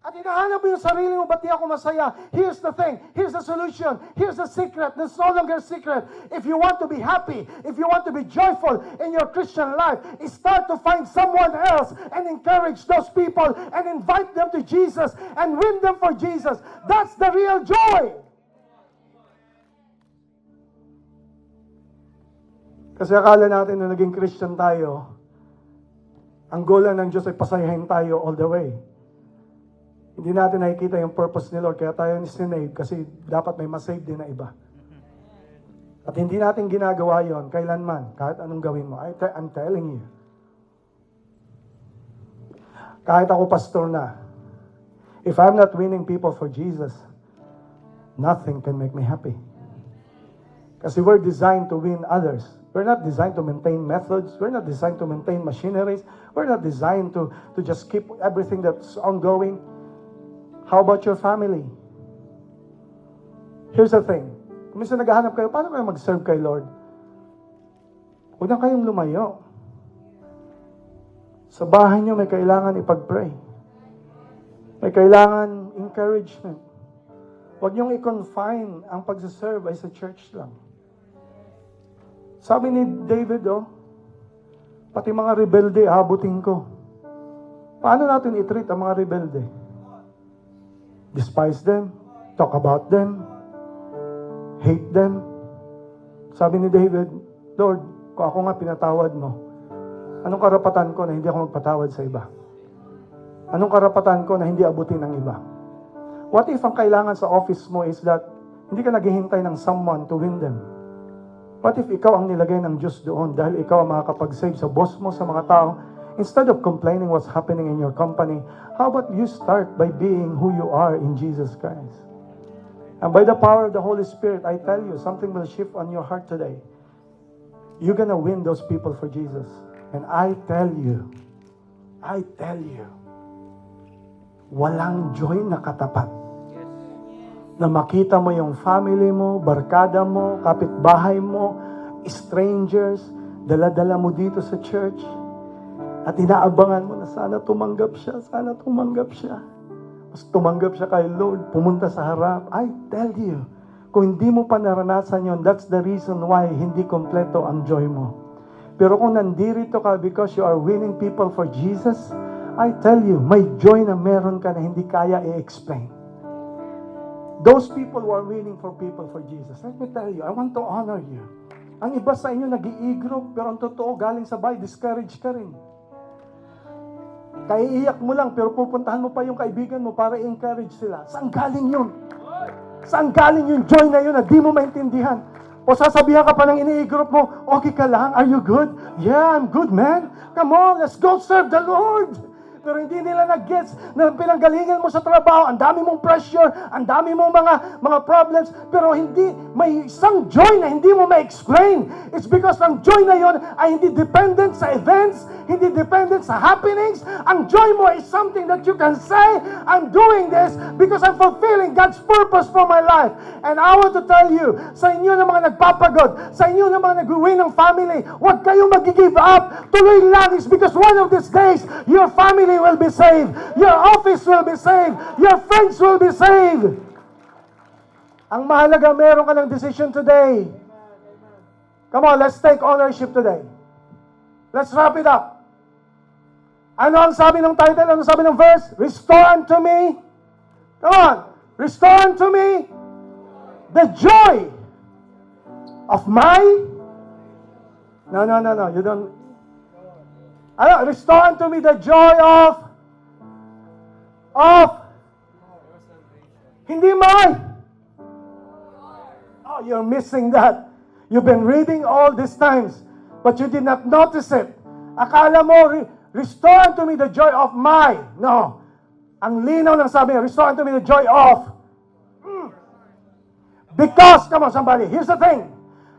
At hinahanap mo yung sarili mo, ba't di ako masaya? Here's the thing. Here's the solution. Here's the secret. There's no longer a secret. If you want to be happy, if you want to be joyful in your Christian life, start to find someone else and encourage those people and invite them to Jesus and win them for Jesus. That's the real joy. Kasi akala natin na naging Christian tayo, ang goal lang ng Diyos ay pasayahin tayo all the way. Hindi natin nakikita yung purpose ni Lord, kaya tayo sinave kasi dapat may masave din na iba. At hindi natin ginagawa yon kailanman, kahit anong gawin mo. I'm telling you. Kahit ako pastor na, if I'm not winning people for Jesus, nothing can make me happy. Kasi we're designed to win others. We're not designed to maintain methods. We're not designed to maintain machineries. We're not designed to just keep everything that's ongoing. How about your family? Here's the thing. Kung minsan naghahanap kayo, paano kayo mag-serve kay Lord? Huwag na kayong lumayo. Sa bahay nyo, may kailangan ipag-pray. May kailangan encouragement. Huwag niyong i-confine ang pag-serve ay sa church lang. Sabi ni David, pati mga rebelde, abutin ko. Paano natin i-treat ang mga rebelde? Despise them, talk about them, hate them. Sabi ni David, Lord, kung ako nga pinatawad mo, anong karapatan ko na hindi ako magpatawad sa iba? Anong karapatan ko na hindi abutin ng iba? What if ang kailangan sa office mo is that hindi ka naghihintay ng someone to win them? What if ikaw ang nilagay ng Diyos doon dahil ikaw ang makakapag-save sa boss mo, sa mga tao? Instead of complaining what's happening in your company, how about you start by being who you are in Jesus Christ? And by the power of the Holy Spirit, I tell you, something will shift on your heart today. You're gonna win those people for Jesus. And I tell you, walang joy na katapat na makita mo yung family mo, barkada mo, kapitbahay mo, strangers, dala-dala mo dito sa church, at inaabangan mo na sana tumanggap siya, sana tumanggap siya. Mas tumanggap siya kay Lord, pumunta sa harap. I tell you, kung hindi mo pa naranasan yon, that's the reason why hindi kompleto ang joy mo. Pero kung nandirito ka because you are winning people for Jesus, I tell you, may joy na meron ka na hindi kaya i-explain. Those people who are winning for people for Jesus, let me tell you, I want to honor you. Ang iba sa inyo nag-i-group, pero ang totoo, galing sa bahay, discouraged ka rin. Kaiiyak mo lang, pero pupuntahan mo pa yung kaibigan mo para i-encourage sila. Saan galing yun? Saan galing yung joy na yun na di mo maintindihan? O sasabihan ka pa ng ini-group mo, okay ka lang? Are you good? Yeah, I'm good, man. Come on, let's go serve the Lord. Pero hindi nila nag-gets na pinanggalingan mo sa trabaho, ang dami mong pressure, ang dami mong mga problems, pero hindi, may isang joy na hindi mo ma-explain. It's because ang joy na yon ay hindi dependent sa events, hindi dependent sa happenings. Ang joy mo is something that you can say, I'm doing this because I'm fulfilling God's purpose for my life. And I want to tell you, sa inyo na mga nagpapagod, sa inyo na mga nag-uwi ng family, huwag kayong mag-give up. Tuloy lang, is because one of these days, your family will be saved. Your office will be saved. Your friends will be saved. Ang mahalaga, meron ka ng decision today. Come on, let's take ownership today. Let's wrap it up. Ano ang sabi ng title? Ano sabi ng verse? Restore unto me. Come on. Restore unto me the joy of my... No. You don't... Ano? Restore unto me the joy of... Hindi may. Oh, you're missing that. You've been reading all these times, but you did not notice it. Akala mo, restore unto me the joy of my. No. Ang linaw ng sabi, restore unto me the joy of. Because, come on somebody, here's the thing.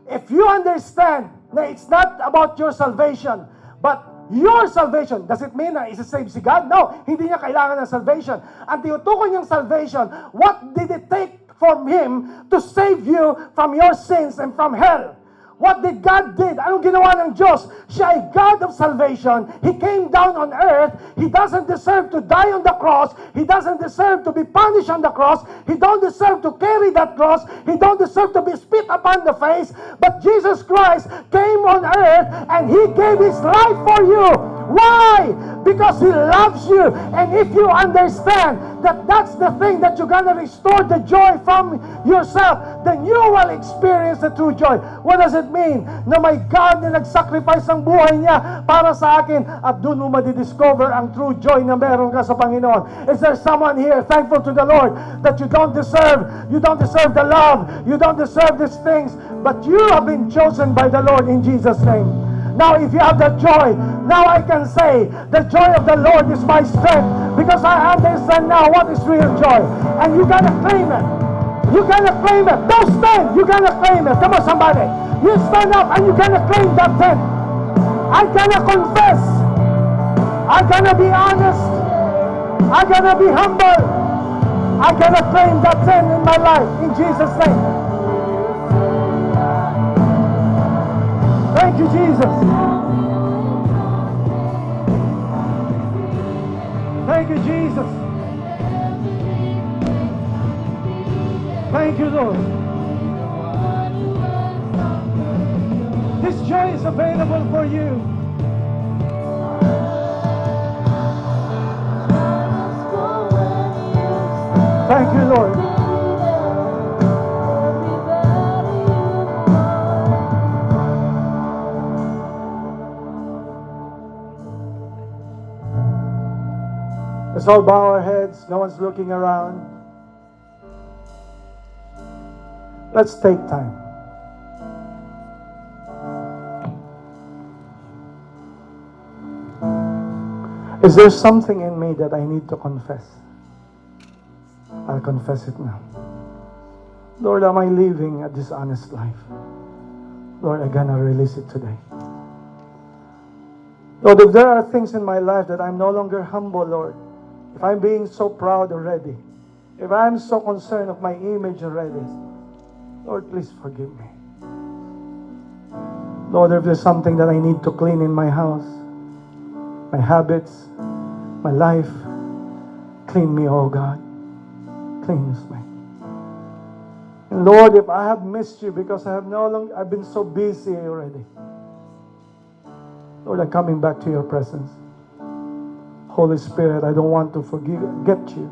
If you understand that it's not about your salvation, but your salvation, does it mean na isa-save si God? No, hindi niya kailangan ng salvation. Ang tinutukoy niyang salvation, what did it take from Him to save you from your sins and from hell? What did God did? Anong ginawa ng Diyos? Siya ay God of salvation. He came down on earth. He doesn't deserve to die on the cross. He doesn't deserve to be punished on the cross. He don't deserve to carry that cross. He don't deserve to be spit upon the face. But Jesus Christ came on earth and He gave His life for you. Why? Because He loves you. And if you understand that that's the thing that you're gonna restore the joy from yourself, then you will experience the true joy. What does it mean? Na may God na nag-sacrifice ng buhay niya para sa akin, at doon mo madidiscover ang true joy na meron ka sa Panginoon. Is there someone here thankful to the Lord that you don't deserve the love, you don't deserve these things, but you have been chosen by the Lord in Jesus' name? Now, if you have that joy, now I can say, the joy of the Lord is my strength, because I understand now what is real joy. And you gotta claim it. You gotta claim it. Don't stand. You gotta claim it. Come on, somebody. You stand up and you gotta claim that thing. I gotta confess. I gotta be honest. I gotta be humble. I gotta claim that thing in my life in Jesus' name. Thank you, Jesus. Thank you, Jesus. Thank you, Lord. This joy is available for you. Thank you, Lord. Let's all bow our heads. No one's looking around. Let's take time. Is there something in me that I need to confess? I'll confess it now. Lord, am I living a dishonest life? Lord, I'm gonna release it today. Lord, if there are things in my life that I'm no longer humble, Lord, if I'm being so proud already, if I'm so concerned of my image already, Lord, please forgive me. Lord, if there's something that I need to clean in my house, my habits, my life, clean me, oh God. Cleanse me. And Lord, if I have missed you because I've been so busy already. Lord, I'm coming back to your presence. Holy Spirit, I don't want to forget you.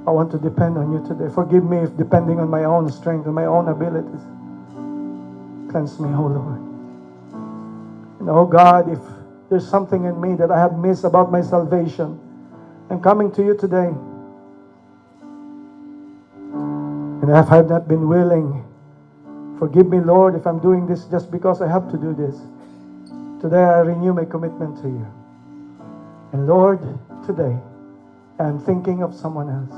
I want to depend on you today. Forgive me if depending on my own strength and my own abilities. Cleanse me, oh Lord. And oh God, if there's something in me that I have missed about my salvation, I'm coming to you today. And if I have not been willing, forgive me, Lord, if I'm doing this just because I have to do this. Today I renew my commitment to you. And Lord, today I'm thinking of someone else.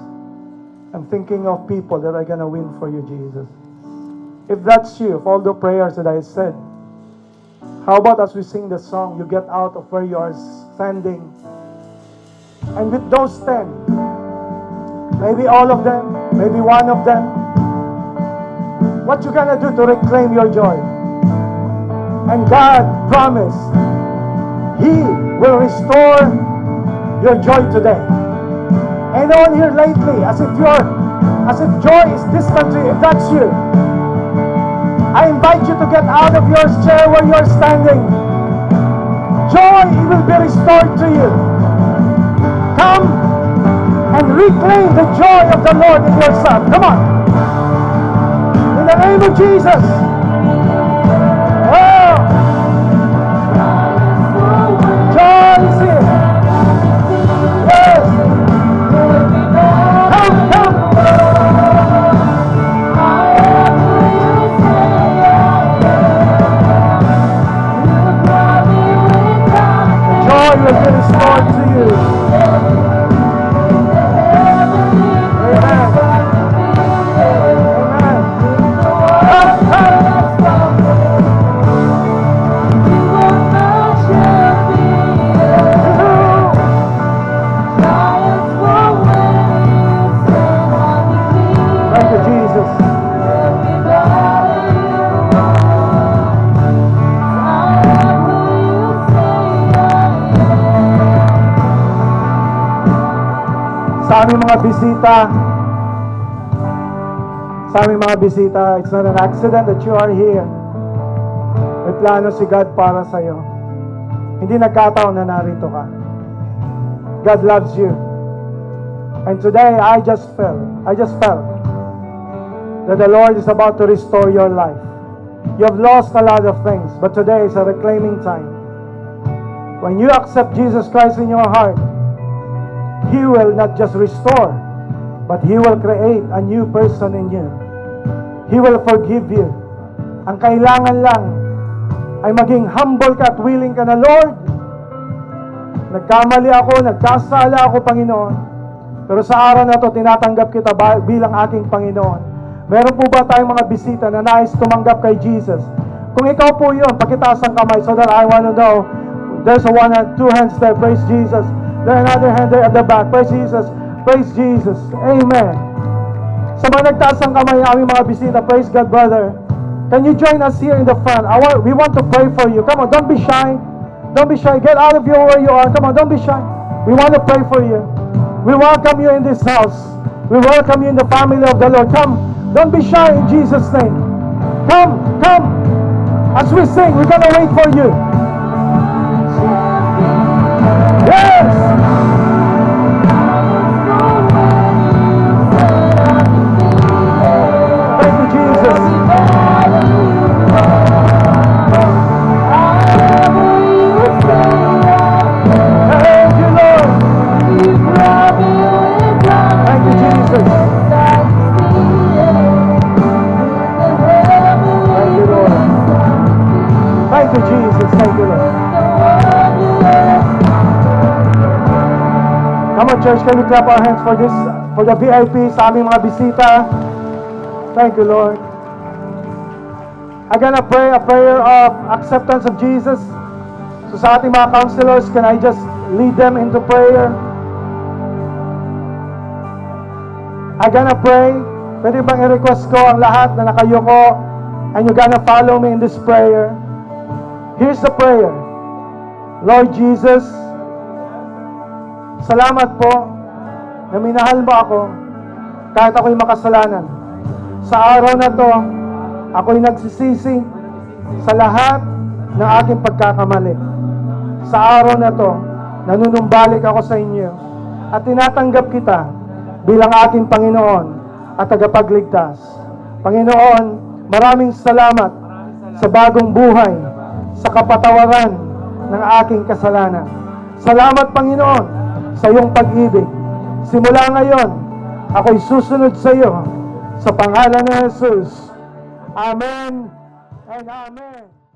I'm thinking of people that are going to win for you, Jesus. If that's you, of all the prayers that I said, how about as we sing the song, you get out of where you are standing. And with those 10, maybe all of them, maybe one of them, what you going to do to reclaim your joy? And God promised He will restore your joy today. Anyone here lately, as if joy is distant to you, if that's you, I invite you to get out of your chair where you're standing. Joy will be restored to you. Come and reclaim the joy of the Lord in yourself. Come on. In the name of Jesus. Oh. Joy is here. Yes. Come. Joy will be restored to you. Amen. Thank you, Jesus. Sa aming mga bisita, it's not an accident that you are here. May plano si God para sa iyo. Hindi nagkataon na narito ka. God loves you. And today, I just felt that the Lord is about to restore your life. You have lost a lot of things, but today is a reclaiming time. When you accept Jesus Christ in your heart, He will not just restore, but He will create a new person in you. He will forgive you. Ang kailangan lang ay maging humble ka at willing ka na, Lord, nagkamali ako, nagkasala ako, Panginoon. Pero sa araw na ito, tinatanggap kita bilang aking Panginoon. Meron po ba tayong mga bisita na nais tumanggap kay Jesus? Kung ikaw po yun, pakitaas ang kamay so that I want to know. There's a one and two hands there. Praise Jesus. There's another hand there at the back. Praise Jesus. Praise Jesus. Amen. Sa mga nagtaas ang kamay ng aming mga bisita, praise God, brother. Can you join us here in the front? We want to pray for you. Come on, don't be shy. Don't be shy. Get out of where you are. Come on, don't be shy. We want to pray for you. We welcome you in this house. We welcome you in the family of the Lord. Come, don't be shy in Jesus' name. Come. As we sing, we're going to wait for you. Yes! Thank you, Jesus. Thank you, Lord. Thank you, Jesus. Thank you, Lord. Thank you, Jesus. Thank you, Lord. Come on, church, can we clap our hands for this, for the VIP, sa aming mga bisita. Thank you, Lord. I'm gonna pray a prayer of acceptance of Jesus. So sa ating mga counselors, can I just lead them into prayer? I'm gonna pray. Pwede bang i-request ko ang lahat na nakayuko and you're gonna follow me in this prayer? Here's the prayer. Lord Jesus, salamat po na minahal mo ako kahit ako'y makasalanan. Sa araw na to, ako'y nagsisisi sa lahat ng aking pagkakamali. Sa araw na to, nanunumbalik ako sa inyo at tinatanggap kita bilang aking Panginoon at tagapagligtas. Panginoon, maraming salamat sa bagong buhay, sa kapatawaran ng aking kasalanan. Salamat, Panginoon, sa iyong pag-ibig. Simula ngayon, ako'y susunod sa iyo sa pangalan ng Jesus. Amen and Amen.